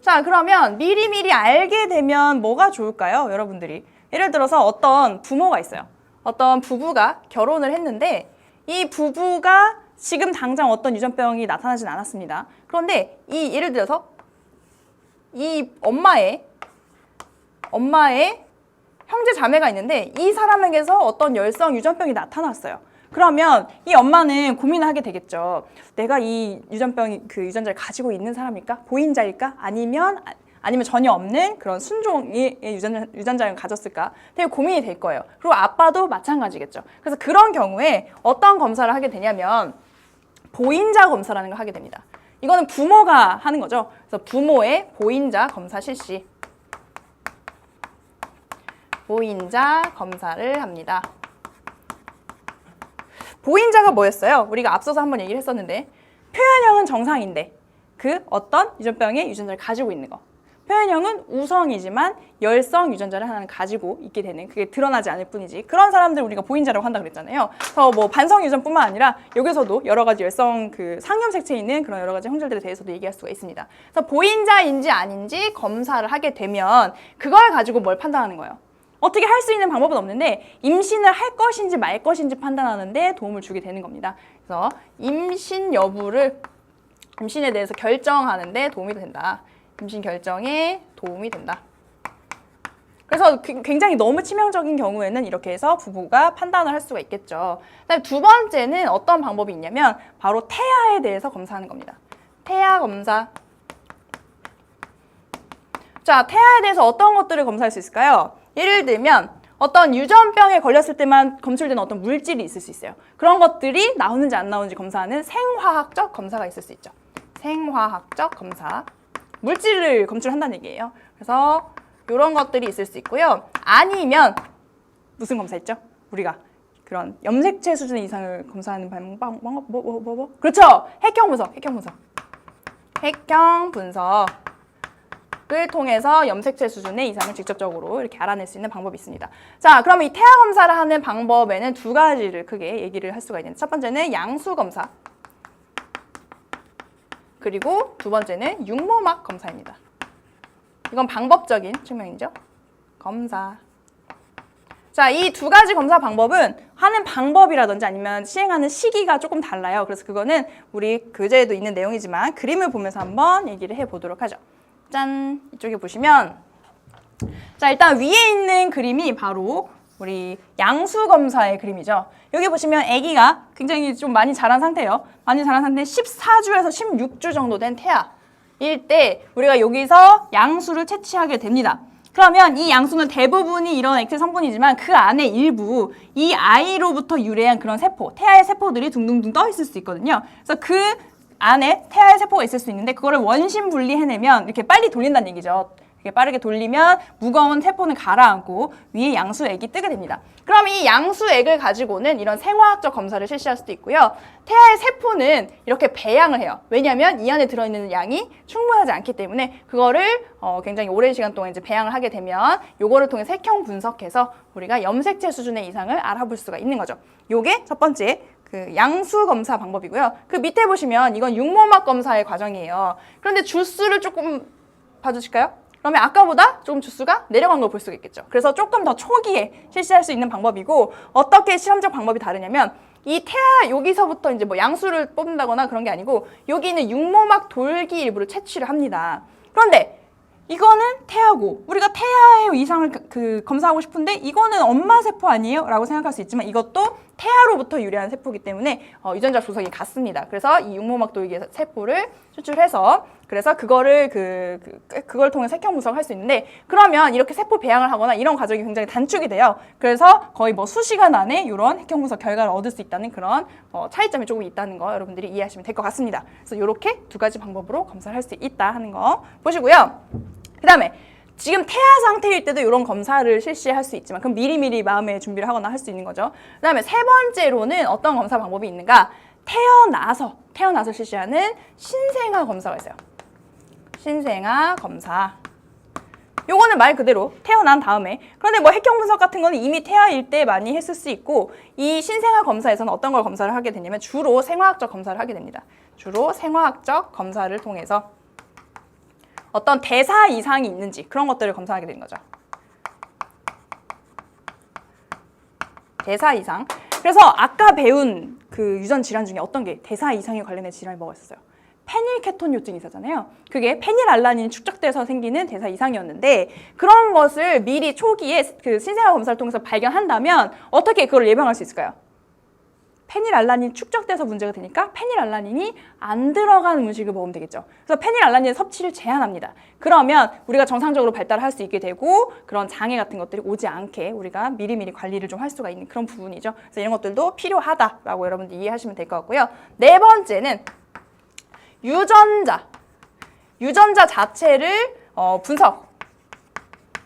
자, 그러면 미리미리 알게 되면 뭐가 좋을까요? 여러분들이. 예를 들어서 어떤 부모가 있어요. 어떤 부부가 결혼을 했는데 이 부부가 지금 당장 어떤 유전병이 나타나진 않았습니다. 그런데 이 예를 들어서 이 엄마의 형제 자매가 있는데 이 사람에게서 어떤 열성 유전병이 나타났어요. 그러면 이 엄마는 고민을 하게 되겠죠. 내가 이 유전자를 가지고 있는 사람일까? 보인자일까? 아니면 전혀 없는 그런 순종의 유전자를 가졌을까? 되게 고민이 될 거예요. 그리고 아빠도 마찬가지겠죠. 그래서 그런 경우에 어떤 검사를 하게 되냐면 보인자 검사라는 걸 하게 됩니다. 이거는 부모가 하는 거죠. 그래서 부모의 보인자 검사 실시. 보인자 검사를 합니다. 보인자가 뭐였어요? 우리가 앞서서 한번 얘기를 했었는데 표현형은 정상인데 그 어떤 유전병의 유전자를 가지고 있는 거. 표현형은 우성이지만 열성 유전자를 하나는 가지고 있게 되는 그게 드러나지 않을 뿐이지 그런 사람들 우리가 보인자라고 한다 그랬잖아요. 그래서 뭐 반성 유전뿐만 아니라 여기서도 여러 가지 열성 상염 색채에 있는 그런 여러 가지 형질들에 대해서도 얘기할 수가 있습니다. 그래서 보인자인지 아닌지 검사를 하게 되면 그걸 가지고 뭘 판단하는 거예요. 어떻게 할 수 있는 방법은 없는데 임신을 할 것인지 말 것인지 판단하는 데 도움을 주게 되는 겁니다. 그래서 임신에 대해서 결정하는 데 도움이 된다. 임신 결정에 도움이 된다. 그래서 굉장히 너무 치명적인 경우에는 이렇게 해서 부부가 판단을 할 수가 있겠죠. 그다음에 두 번째는 어떤 방법이 있냐면 바로 태아에 대해서 검사하는 겁니다. 태아 검사. 자, 태아에 대해서 어떤 것들을 검사할 수 있을까요? 예를 들면 어떤 유전병에 걸렸을 때만 검출되는 어떤 물질이 있을 수 있어요. 그런 것들이 나오는지 안 나오는지 검사하는 생화학적 검사가 있을 수 있죠. 생화학적 검사. 물질을 검출한다는 얘기예요. 그래서 이런 것들이 있을 수 있고요. 아니면 무슨 검사 있죠? 우리가 그런 염색체 수준의 이상을 검사하는 방법 그렇죠. 핵형 분석을 통해서 염색체 수준의 이상을 직접적으로 이렇게 알아낼 수 있는 방법이 있습니다. 자, 그럼 이 태아 검사를 하는 방법에는 두 가지를 크게 얘기를 할 수가 있는데 첫 번째는 양수 검사. 그리고 두 번째는 육모막 검사입니다. 이건 방법적인 측면이죠. 검사. 자, 이 두 가지 검사 방법은 하는 방법이라든지 아니면 시행하는 시기가 조금 달라요. 그래서 그거는 우리 교재에도 있는 내용이지만 그림을 보면서 한번 얘기를 해보도록 하죠. 짠! 이쪽에 보시면 자, 일단 위에 있는 그림이 바로 우리 양수검사의 그림이죠. 여기 보시면 아기가 굉장히 좀 많이 자란 상태예요. 많이 자란 상태 14주에서 16주 정도 된 태아일 때 우리가 여기서 양수를 채취하게 됩니다. 그러면 이 양수는 대부분이 이런 액체 성분이지만 그 안에 일부 이 아이로부터 유래한 그런 세포, 태아의 세포들이 둥둥둥 떠 있을 수 있거든요. 그래서 그 안에 태아의 세포가 있을 수 있는데 그거를 원심 분리해내면 이렇게 빨리 돌린다는 얘기죠. 이렇게 빠르게 돌리면 무거운 세포는 가라앉고 위에 양수액이 뜨게 됩니다. 그럼 이 양수액을 가지고는 이런 생화학적 검사를 실시할 수도 있고요. 태아의 세포는 이렇게 배양을 해요. 왜냐하면 이 안에 들어있는 양이 충분하지 않기 때문에 그거를 굉장히 오랜 시간 동안 이제 배양을 하게 되면 요거를 통해 색형 분석해서 우리가 염색체 수준의 이상을 알아볼 수가 있는 거죠. 요게 첫 번째 그 양수 검사 방법이고요. 그 밑에 보시면 이건 육모막 검사의 과정이에요. 그런데 주수를 조금 봐주실까요? 그러면 아까보다 조금 주수가 내려간 걸 볼 수가 있겠죠. 그래서 조금 더 초기에 실시할 수 있는 방법이고 어떻게 실험적 방법이 다르냐면 이 태아 여기서부터 이제 뭐 양수를 뽑는다거나 그런 게 아니고 여기 있는 육모막 돌기 일부를 채취를 합니다. 그런데 이거는 태아고 우리가 태아의 이상을 검사하고 싶은데 이거는 엄마 세포 아니에요? 라고 생각할 수 있지만 이것도 태아로부터 유래한 세포이기 때문에 유전자 조석이 같습니다. 그래서 이 육모막 돌기 세포를 추출해서 그래서 그거를 그걸 통해 색형 분석할 수 있는데 그러면 이렇게 세포 배양을 하거나 이런 과정이 굉장히 단축이 돼요. 그래서 거의 뭐 수시간 안에 이런 색형 분석 결과를 얻을 수 있다는 그런 차이점이 조금 있다는 거 여러분들이 이해하시면 될 것 같습니다. 그래서 이렇게 두 가지 방법으로 검사를 할 수 있다 하는 거 보시고요. 그 다음에 지금 태아 상태일 때도 이런 검사를 실시할 수 있지만 그럼 미리미리 마음의 준비를 하거나 할 수 있는 거죠. 그 다음에 세 번째로는 어떤 검사 방법이 있는가? 태어나서 실시하는 신생아 검사가 있어요. 신생아 검사. 요거는 말 그대로 태어난 다음에 그런데 뭐 핵형 분석 같은 거는 이미 태아일 때 많이 했을 수 있고 이 신생아 검사에서는 어떤 걸 검사를 하게 되냐면 주로 생화학적 검사를 하게 됩니다. 주로 생화학적 검사를 통해서 어떤 대사 이상이 있는지 그런 것들을 검사하게 되는 거죠. 대사 이상. 그래서 아까 배운 그 유전 질환 중에 어떤 게 대사 이상에 관련된 질환이 뭐가 있었어요? 페닐케톤요증이 있었잖아요. 그게 페닐알라닌이 축적돼서 생기는 대사 이상이었는데 그런 것을 미리 초기에 그 신생아 검사를 통해서 발견한다면 어떻게 그걸 예방할 수 있을까요? 페닐알라닌이 축적돼서 문제가 되니까 페닐알라닌이 안 들어간 음식을 먹으면 되겠죠. 그래서 페닐알라닌의 섭취를 제한합니다. 그러면 우리가 정상적으로 발달을 할 수 있게 되고 그런 장애 같은 것들이 오지 않게 우리가 미리미리 관리를 좀 할 수가 있는 그런 부분이죠. 그래서 이런 것들도 필요하다라고 여러분들 이해하시면 될 것 같고요. 네 번째는 유전자 자체를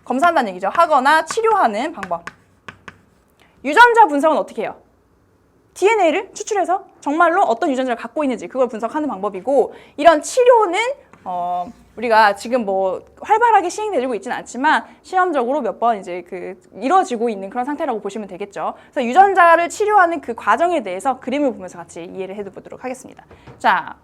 검사한다는 얘기죠. 하거나 치료하는 방법. 유전자 분석은 어떻게 해요? DNA를 추출해서 정말로 어떤 유전자를 갖고 있는지 그걸 분석하는 방법이고 이런 치료는 우리가 지금 뭐 활발하게 시행되고 있지는 않지만 시험적으로 몇 번 이제 이루어지고 있는 그런 상태라고 보시면 되겠죠. 그래서 유전자를 치료하는 그 과정에 대해서 그림을 보면서 같이 이해를 해보도록 하겠습니다. 자,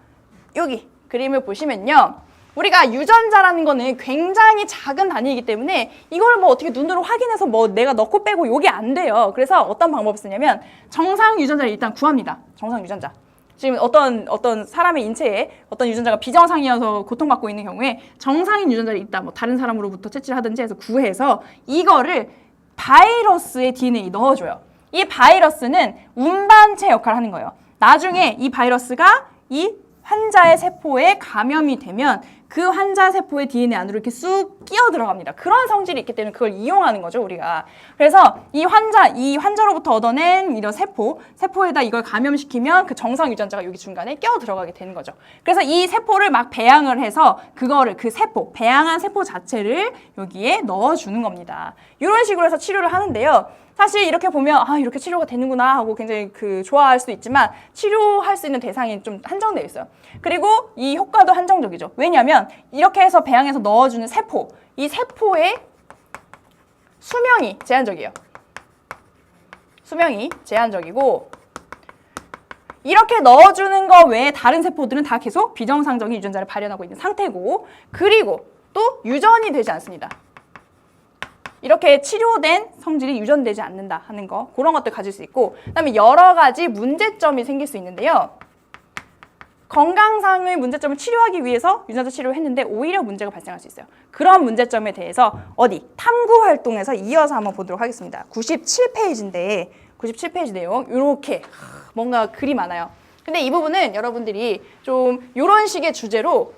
여기 그림을 보시면요. 우리가 유전자라는 거는 굉장히 작은 단위이기 때문에 이걸 뭐 어떻게 눈으로 확인해서 뭐 내가 넣고 빼고 이게 안 돼요. 그래서 어떤 방법을 쓰냐면 정상 유전자를 일단 구합니다. 정상 유전자. 지금 어떤 사람의 인체에 어떤 유전자가 비정상이어서 고통받고 있는 경우에 정상인 유전자를 있다. 뭐 다른 사람으로부터 채취를 하든지 해서 구해서 이거를 바이러스의 DNA에 넣어줘요. 이 바이러스는 운반체 역할을 하는 거예요. 나중에 이 바이러스가 이 환자의 세포에 감염이 되면 그 환자 세포의 DNA 안으로 이렇게 쑥 끼어 들어갑니다. 그런 성질이 있기 때문에 그걸 이용하는 거죠, 우리가. 그래서 이 환자로부터 얻어낸 이런 세포에다 이걸 감염시키면 그 정상 유전자가 여기 중간에 끼어 들어가게 되는 거죠. 그래서 이 세포를 막 배양을 해서 배양한 세포 자체를 여기에 넣어주는 겁니다. 이런 식으로 해서 치료를 하는데요. 사실 이렇게 보면 이렇게 치료가 되는구나 하고 굉장히 좋아할 수 있지만 치료할 수 있는 대상이 좀 한정되어 있어요. 그리고 이 효과도 한정적이죠. 왜냐하면 이렇게 해서 배양해서 넣어주는 이 세포의 수명이 제한적이에요. 수명이 제한적이고 이렇게 넣어주는 거 외에 다른 세포들은 다 계속 비정상적인 유전자를 발현하고 있는 상태고 그리고 또 유전이 되지 않습니다. 이렇게 치료된 성질이 유전되지 않는다 하는 거, 그런 것들 가질 수 있고, 그다음에 여러 가지 문제점이 생길 수 있는데요. 건강상의 문제점을 치료하기 위해서 유전자 치료를 했는데 오히려 문제가 발생할 수 있어요. 그런 문제점에 대해서 탐구 활동에서 이어서 한번 보도록 하겠습니다. 97페이지인데 97페이지 내용 이렇게 뭔가 글이 많아요. 근데 이 부분은 여러분들이 좀 이런 식의 주제로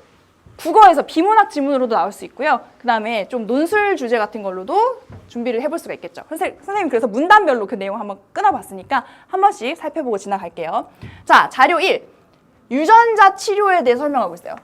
국어에서 비문학 지문으로도 나올 수 있고요. 그 다음에 좀 논술 주제 같은 걸로도 준비를 해볼 수가 있겠죠. 선생님 그래서 문단별로 그 내용 한번 끊어봤으니까 한 번씩 살펴보고 지나갈게요. 자, 자료 1. 유전자 치료에 대해 설명하고 있어요.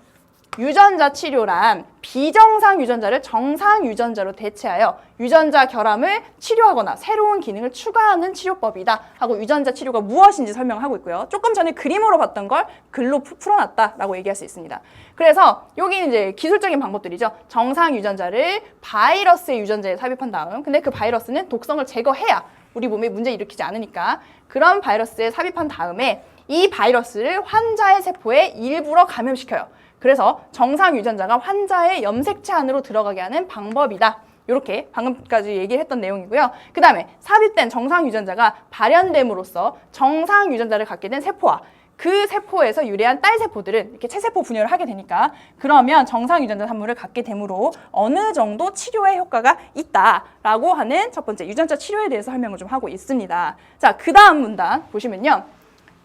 유전자 치료란 비정상 유전자를 정상 유전자로 대체하여 유전자 결함을 치료하거나 새로운 기능을 추가하는 치료법이다 하고 유전자 치료가 무엇인지 설명하고 있고요. 조금 전에 그림으로 봤던 걸 글로 풀어놨다라고 얘기할 수 있습니다. 그래서 여기는 이제 기술적인 방법들이죠. 정상 유전자를 바이러스의 유전자에 삽입한 다음, 근데 그 바이러스는 독성을 제거해야 우리 몸에 문제 일으키지 않으니까 그런 바이러스에 삽입한 다음에 이 바이러스를 환자의 세포에 일부러 감염시켜요. 그래서 정상 유전자가 환자의 염색체 안으로 들어가게 하는 방법이다. 이렇게 방금까지 얘기를 했던 내용이고요. 그 다음에 삽입된 정상 유전자가 발현됨으로써 정상 유전자를 갖게 된 세포와 그 세포에서 유래한 딸 세포들은 이렇게 체세포 분열을 하게 되니까 그러면 정상 유전자 산물을 갖게 되므로 어느 정도 치료에 효과가 있다라고 하는 첫 번째 유전자 치료에 대해서 설명을 좀 하고 있습니다. 자, 그 다음 문단 보시면요.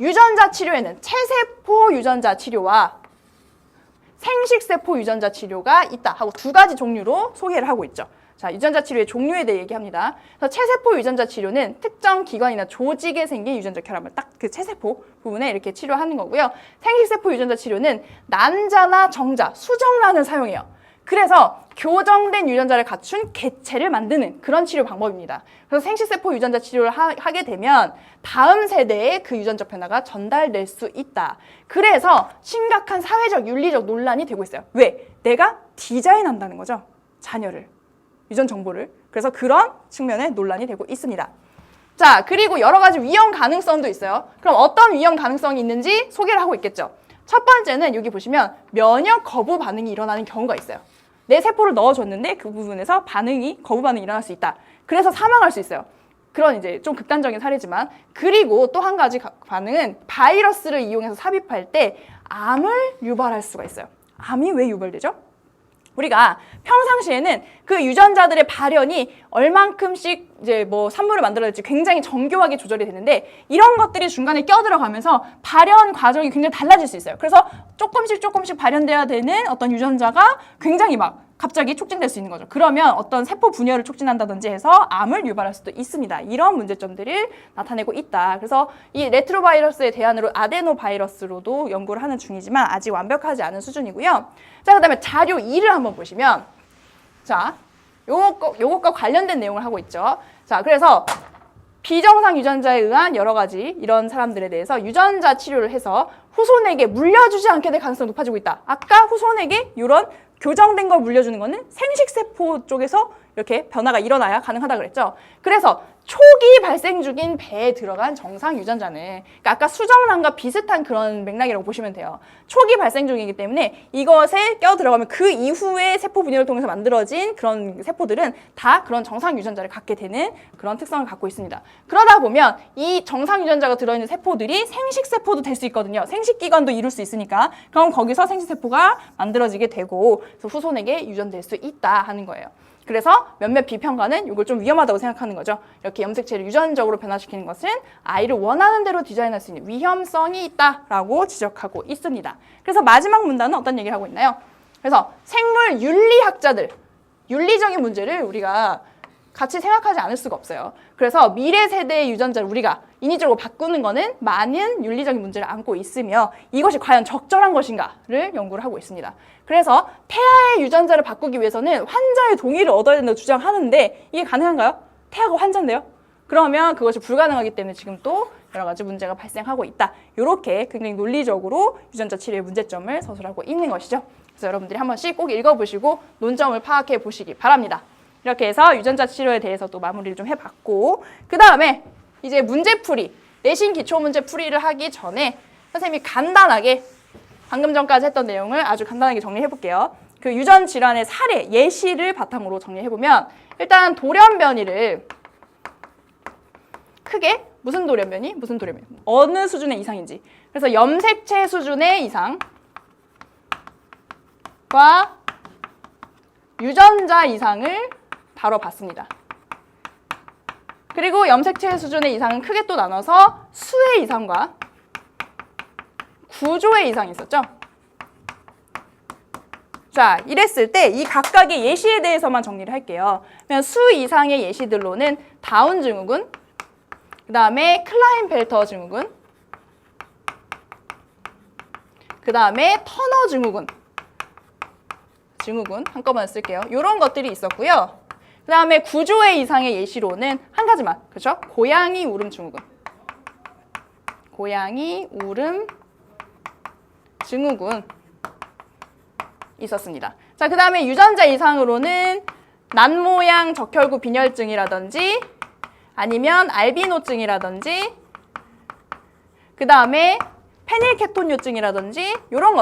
유전자 치료에는 체세포 유전자 치료와 생식세포 유전자 치료가 있다 하고 두 가지 종류로 소개를 하고 있죠. 자, 유전자 치료의 종류에 대해 얘기합니다. 그래서 체세포 유전자 치료는 특정 기관이나 조직에 생긴 유전자 결함을 딱 그 체세포 부분에 이렇게 치료하는 거고요. 생식세포 유전자 치료는 난자나 정자, 수정란을 사용해요. 그래서 교정된 유전자를 갖춘 개체를 만드는 그런 치료 방법입니다. 그래서 생식세포 유전자 치료를 하게 되면 다음 세대에 그 유전적 변화가 전달될 수 있다. 그래서 심각한 사회적, 윤리적 논란이 되고 있어요. 왜? 내가 디자인한다는 거죠. 자녀를, 유전 정보를. 그래서 그런 측면에 논란이 되고 있습니다. 자, 그리고 여러 가지 위험 가능성도 있어요. 그럼 어떤 위험 가능성이 있는지 소개를 하고 있겠죠. 첫 번째는 여기 보시면 면역 거부 반응이 일어나는 경우가 있어요. 내 세포를 넣어줬는데 그 부분에서 거부 반응이 일어날 수 있다. 그래서 사망할 수 있어요. 그런 이제 좀 극단적인 사례지만, 그리고 또 한 가지 반응은 바이러스를 이용해서 삽입할 때 암을 유발할 수가 있어요. 암이 왜 유발되죠? 우리가 평상시에는 그 유전자들의 발현이 얼만큼씩 이제 뭐 산물을 만들어낼지 굉장히 정교하게 조절이 되는데 이런 것들이 중간에 껴들어가면서 발현 과정이 굉장히 달라질 수 있어요. 그래서 조금씩 발현돼야 되는 어떤 유전자가 굉장히 막 갑자기 촉진될 수 있는 거죠. 그러면 어떤 세포 분열을 촉진한다든지 해서 암을 유발할 수도 있습니다. 이런 문제점들을 나타내고 있다. 그래서 이 레트로바이러스의 대안으로 아데노바이러스로도 연구를 하는 중이지만 아직 완벽하지 않은 수준이고요. 자, 그다음에 자료 2를 한번 보시면, 자, 요것과 관련된 내용을 하고 있죠. 자, 그래서 비정상 유전자에 의한 여러 가지 이런 사람들에 대해서 유전자 치료를 해서 후손에게 물려주지 않게 될 가능성이 높아지고 있다. 아까 후손에게 이런 교정된 걸 물려주는 거는 생식세포 쪽에서 이렇게 변화가 일어나야 가능하다 그랬죠. 그래서 초기 발생 중인 배에 들어간 정상 유전자는, 그러니까 아까 수정란과 비슷한 그런 맥락이라고 보시면 돼요. 초기 발생 중이기 때문에 이것에 껴들어가면 그 이후에 세포 분열을 통해서 만들어진 그런 세포들은 다 그런 정상 유전자를 갖게 되는 그런 특성을 갖고 있습니다. 그러다 보면 이 정상 유전자가 들어있는 세포들이 생식세포도 될 수 있거든요. 생식기관도 이룰 수 있으니까. 그럼 거기서 생식세포가 만들어지게 되고 그래서 후손에게 유전될 수 있다 하는 거예요. 그래서 몇몇 비평가는 이걸 좀 위험하다고 생각하는 거죠. 이렇게 염색체를 유전적으로 변화시키는 것은 아이를 원하는 대로 디자인할 수 있는 위험성이 있다라고 지적하고 있습니다. 그래서 마지막 문단은 어떤 얘기를 하고 있나요? 그래서 생물 윤리학자들, 윤리적인 문제를 우리가 같이 생각하지 않을 수가 없어요. 그래서 미래 세대의 유전자를 우리가 인위적으로 바꾸는 거는 많은 윤리적인 문제를 안고 있으며 이것이 과연 적절한 것인가를 연구를 하고 있습니다. 그래서 태아의 유전자를 바꾸기 위해서는 환자의 동의를 얻어야 된다고 주장하는데 이게 가능한가요? 태아가 환자인데요? 그러면 그것이 불가능하기 때문에 지금 또 여러 가지 문제가 발생하고 있다. 이렇게 굉장히 논리적으로 유전자 치료의 문제점을 서술하고 있는 것이죠. 그래서 여러분들이 한 번씩 꼭 읽어보시고 논점을 파악해 보시기 바랍니다. 이렇게 해서 유전자 치료에 대해서 또 마무리를 좀 해봤고, 그 다음에 이제 문제풀이, 내신 기초문제 풀이를 하기 전에 선생님이 간단하게 방금 전까지 했던 내용을 아주 간단하게 정리해 볼게요. 그 유전 질환의 사례, 예시를 바탕으로 정리해보면 일단 돌연변이를 크게 무슨 돌연변이? 무슨 돌연변이? 어느 수준의 이상인지. 그래서 염색체 수준의 이상과 유전자 이상을 다뤄봤습니다. 그리고 염색체 수준의 이상은 크게 또 나눠서 수의 이상과 구조의 이상이 있었죠. 자, 이랬을 때 이 각각의 예시에 대해서만 정리를 할게요. 그러면 수 이상의 예시들로는 다운 증후군, 그 다음에 클라인펠터 증후군, 그 다음에 터너 증후군 한꺼번에 쓸게요. 이런 것들이 있었고요. 그 다음에 구조의 이상의 예시로는 한 가지만, 그렇죠? 고양이 울음 증후군. 고양이 울음 증후군 있었습니다. 자, 그 다음에 유전자 이상으로는 난모양 적혈구 빈혈증이라든지 아니면 알비노증이라든지 그 다음에 페닐케톤요증이라든지 이런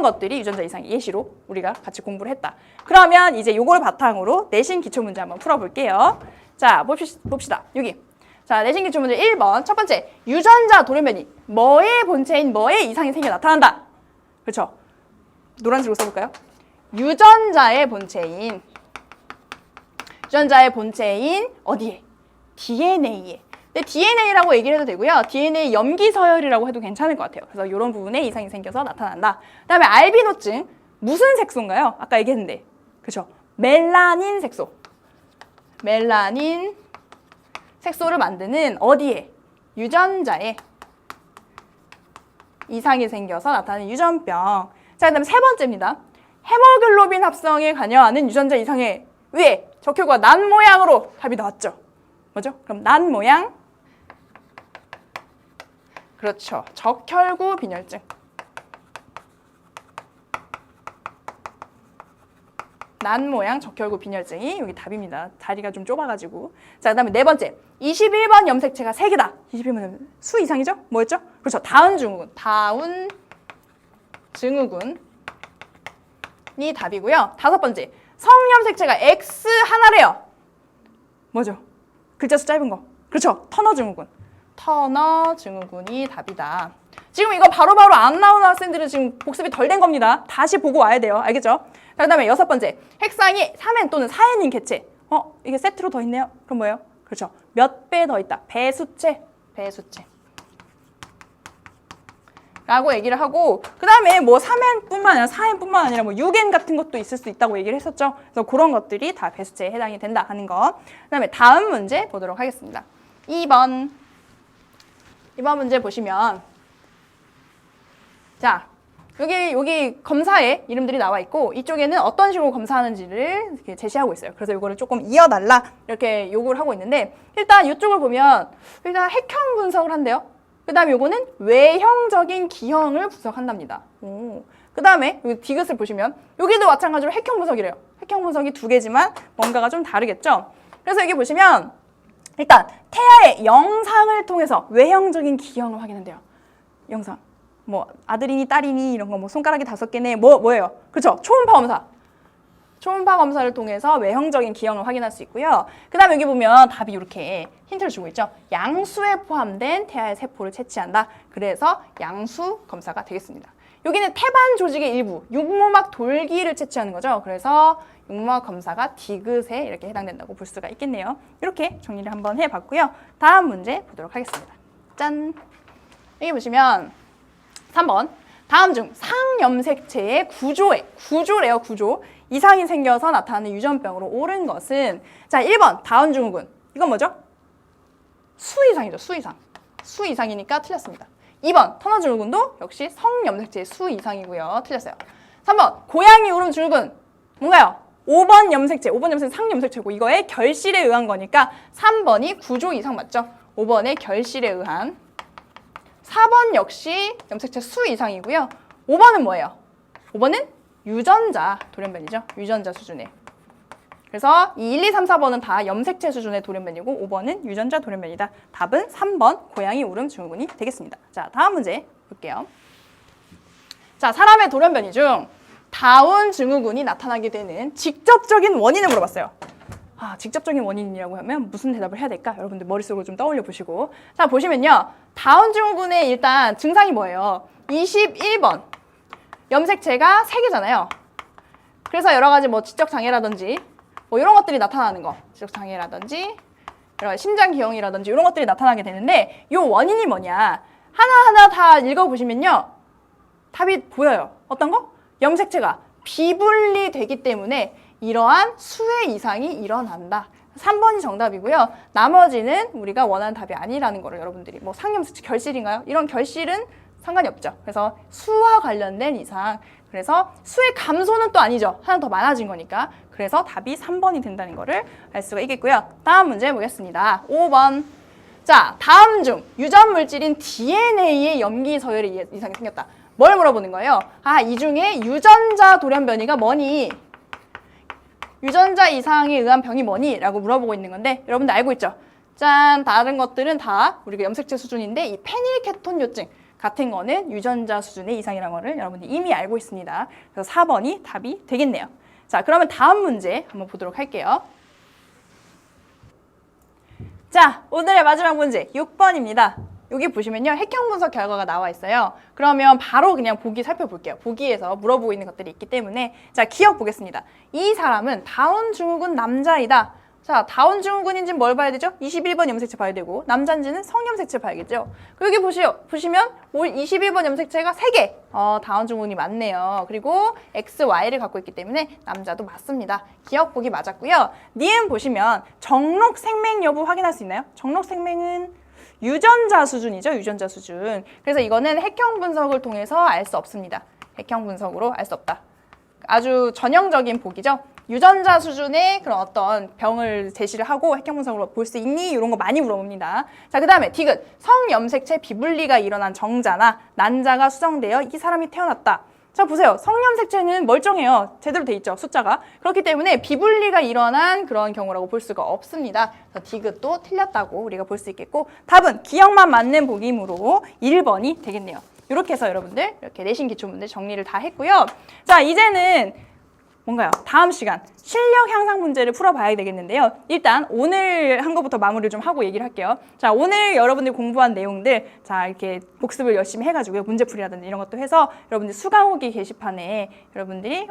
것들이 유전자 이상의 예시로 우리가 같이 공부를 했다. 그러면 이제 요걸 바탕으로 내신 기초문제 한번 풀어볼게요. 자, 봅시다. 여기. 자, 내신 기초문제 1번. 첫 번째, 유전자 돌연변이. 뭐의 본체인 뭐의 이상이 생겨 나타난다. 그렇죠? 노란색으로 써볼까요? 유전자의 본체인 어디에? DNA에. 근데 DNA라고 얘기를 해도 되고요. DNA 염기 서열이라고 해도 괜찮을 것 같아요. 그래서 이런 부분에 이상이 생겨서 나타난다. 그 다음에 알비노증. 무슨 색소인가요? 아까 얘기했는데. 그렇죠? 멜라닌 색소. 멜라닌 색소를 만드는 어디에? 유전자에 이상이 생겨서 나타나는 유전병. 자, 그 다음에 세 번째입니다. 헤모글로빈 합성에 관여하는 유전자 이상의 위에 적혈구가 난 모양으로 답이 나왔죠. 뭐죠? 그럼 난 모양. 그렇죠. 적혈구 빈혈증. 난 모양 적혈구 빈혈증이 여기 답입니다. 다리가 좀 좁아가지고. 자, 그 다음에 네 번째. 21번 염색체가 3개다. 21번 수 이상이죠? 뭐였죠? 그렇죠. 다운 증후군이 답이고요. 다섯 번째. 성염색체가 X 하나래요. 뭐죠? 글자 수 짧은 거. 그렇죠. 터너 증후군이 답이다. 지금 이거 바로바로 안 나오는 학생들은 지금 복습이 덜 된 겁니다. 다시 보고 와야 돼요. 알겠죠? 자, 그 다음에 여섯 번째. 핵상이 3N 또는 4N인 개체. 이게 세트로 더 있네요. 그럼 뭐예요? 그렇죠. 몇 배 더 있다. 배수체. 라고 얘기를 하고, 그 다음에 뭐 3N뿐만 아니라 4N뿐만 아니라 뭐 6N 같은 것도 있을 수 있다고 얘기를 했었죠. 그래서 그런 것들이 다 배수체에 해당이 된다 하는 거. 그 다음에 다음 문제 보도록 하겠습니다. 2번 문제 보시면, 자, 여기 검사의 이름들이 나와 있고, 이쪽에는 어떤 식으로 검사하는지를 이렇게 제시하고 있어요. 그래서 이거를 조금 이어달라 이렇게 요구를 하고 있는데, 일단 이쪽을 보면 일단 핵형 분석을 한대요. 그 다음에 요거는 외형적인 기형을 분석한답니다. 그 다음에 여기 디귿을 보시면 여기도 마찬가지로 핵형 분석이래요. 핵형 분석이 2개지만 뭔가가 좀 다르겠죠. 그래서 여기 보시면 일단 태아의 영상을 통해서 외형적인 기형을 확인한대요. 영상. 뭐 아들이니 딸이니 이런 거 뭐 손가락이 5개네 뭐예요? 그렇죠? 초음파 검사를 통해서 외형적인 기형을 확인할 수 있고요. 그 다음에 여기 보면 답이 이렇게 힌트를 주고 있죠. 양수에 포함된 태아의 세포를 채취한다. 그래서 양수 검사가 되겠습니다. 여기는 태반 조직의 일부, 육모막 돌기를 채취하는 거죠. 그래서 육모막 검사가 디귿에 이렇게 해당된다고 볼 수가 있겠네요. 이렇게 정리를 한번 해봤고요. 다음 문제 보도록 하겠습니다. 짠! 여기 보시면 3번. 다음 중 상염색체의 구조래요. 이상이 생겨서 나타나는 유전병으로 옳은 것은, 자, 1번 다운 증후군. 이건 뭐죠? 수 이상이죠. 수 이상이니까 틀렸습니다. 2번 터너 증후군도 역시 성염색체의 수 이상이고요. 틀렸어요. 3번 고양이 울음 증후군. 뭔가요? 5번 염색체 상염색체고 이거의 결실에 의한 거니까 3번이 구조 이상 맞죠? 5번의 결실에 의한. 4번 역시 염색체 수 이상이고요. 5번은 뭐예요? 5번은 유전자 돌연변이죠. 유전자 수준의. 그래서 이 1, 2, 3, 4번은 다 염색체 수준의 돌연변이고 5번은 유전자 돌연변이다. 답은 3번 고양이 울음 증후군이 되겠습니다. 자, 다음 문제 볼게요. 자, 사람의 돌연변이 중 다운 증후군이 나타나게 되는 직접적인 원인을 물어봤어요. 직접적인 원인이라고 하면 무슨 대답을 해야 될까? 여러분들 머릿속으로 좀 떠올려 보시고. 자, 보시면요. 다운 증후군의 일단 증상이 뭐예요? 21번. 염색체가 3개잖아요. 그래서 여러 가지 뭐 지적장애라든지 뭐 이런 것들이 나타나는 거. 지적장애라든지 여러 심장기형이라든지 이런 것들이 나타나게 되는데 이 원인이 뭐냐? 하나하나 다 읽어보시면요. 답이 보여요. 어떤 거? 염색체가 비분리되기 때문에 이러한 수혜 이상이 일어난다. 3번이 정답이고요. 나머지는 우리가 원하는 답이 아니라는 거를 여러분들이 뭐 상염색체 결실인가요? 이런 결실은 상관이 없죠. 그래서 수와 관련된 이상. 그래서 수의 감소는 또 아니죠. 하나 더 많아진 거니까. 그래서 답이 3번이 된다는 거를 알 수가 있겠고요. 다음 문제 보겠습니다. 5번. 자, 다음 중 유전 물질인 DNA의 염기 서열의 이상이 생겼다. 뭘 물어보는 거예요? 이 중에 유전자 돌연변이가 뭐니? 유전자 이상에 의한 병이 뭐니? 라고 물어보고 있는 건데 여러분들 알고 있죠? 짠! 다른 것들은 다 우리가 염색체 수준인데 이 페닐케톤요증 같은 거는 유전자 수준의 이상이라는 거를 여러분들이 이미 알고 있습니다. 그래서 4번이 답이 되겠네요. 자, 그러면 다음 문제 한번 보도록 할게요. 자, 오늘의 마지막 문제 6번입니다. 여기 보시면요. 핵형 분석 결과가 나와 있어요. 그러면 바로 그냥 보기 살펴볼게요. 보기에서 물어보고 있는 것들이 있기 때문에 자, 기억 보겠습니다. 이 사람은 다운 증후군 남자이다. 자, 다운 증후군인지는 뭘 봐야 되죠? 21번 염색체 봐야 되고 남자인지는 성염색체 봐야겠죠. 여기 보시면 21번 염색체가 3개. 다운 증후군이 맞네요. 그리고 XY를 갖고 있기 때문에 남자도 맞습니다. 기억 보기 맞았고요. 니은 보시면 정록 생맹 여부 확인할 수 있나요? 정록 생맹은 유전자 수준이죠. 유전자 수준. 그래서 이거는 핵형 분석을 통해서 알 수 없습니다. 핵형 분석으로 알 수 없다. 아주 전형적인 보기죠. 유전자 수준의 그런 어떤 병을 제시를 하고 핵형 분석으로 볼 수 있니? 이런 거 많이 물어봅니다. 자, 그 다음에 디귿. 성염색체 비분리가 일어난 정자나 난자가 수정되어 이 사람이 태어났다. 자, 보세요. 성염색체는 멀쩡해요. 제대로 돼 있죠, 숫자가. 그렇기 때문에 비분리가 일어난 그런 경우라고 볼 수가 없습니다. 그래서 디귿도 틀렸다고 우리가 볼 수 있겠고 답은 기억만 맞는 보기이므로 1번이 되겠네요. 이렇게 해서 여러분들 이렇게 내신 기초문제 정리를 다 했고요. 자, 이제는 뭔가요? 다음 시간 실력 향상 문제를 풀어봐야 되겠는데요. 일단 오늘 한 것부터 마무리를 좀 하고 얘기를 할게요. 자, 오늘 여러분들 공부한 내용들 자 이렇게 복습을 열심히 해가지고요. 문제풀이라든지 이런 것도 해서 여러분들 수강후기 게시판에 여러분들이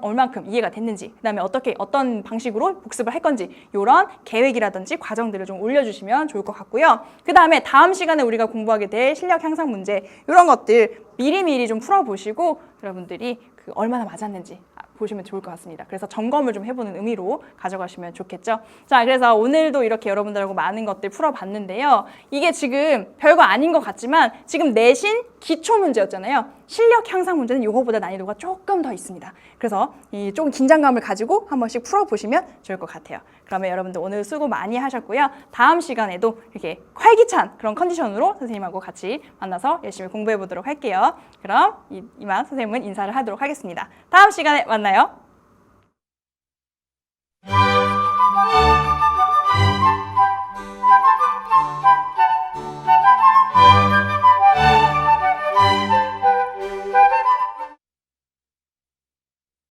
얼만큼 이해가 됐는지 그다음에 어떤 방식으로 복습을 할 건지 이런 계획이라든지 과정들을 좀 올려주시면 좋을 것 같고요. 그 다음에 다음 시간에 우리가 공부하게 될 실력 향상 문제 이런 것들 미리미리 좀 풀어보시고 여러분들이 얼마나 맞았는지 보시면 좋을 것 같습니다. 그래서 점검을 좀 해보는 의미로 가져가시면 좋겠죠. 자, 그래서 오늘도 이렇게 여러분들하고 많은 것들 풀어봤는데요. 이게 지금 별거 아닌 것 같지만 지금 내신 기초 문제였잖아요. 실력 향상 문제는 이거보다 난이도가 조금 더 있습니다. 그래서 조금 긴장감을 가지고 한 번씩 풀어보시면 좋을 것 같아요. 그러면 여러분들 오늘 수고 많이 하셨고요. 다음 시간에도 이렇게 활기찬 그런 컨디션으로 선생님하고 같이 만나서 열심히 공부해 보도록 할게요. 그럼 이만 선생님은 인사를 하도록 하겠습니다. 다음 시간에 만나요.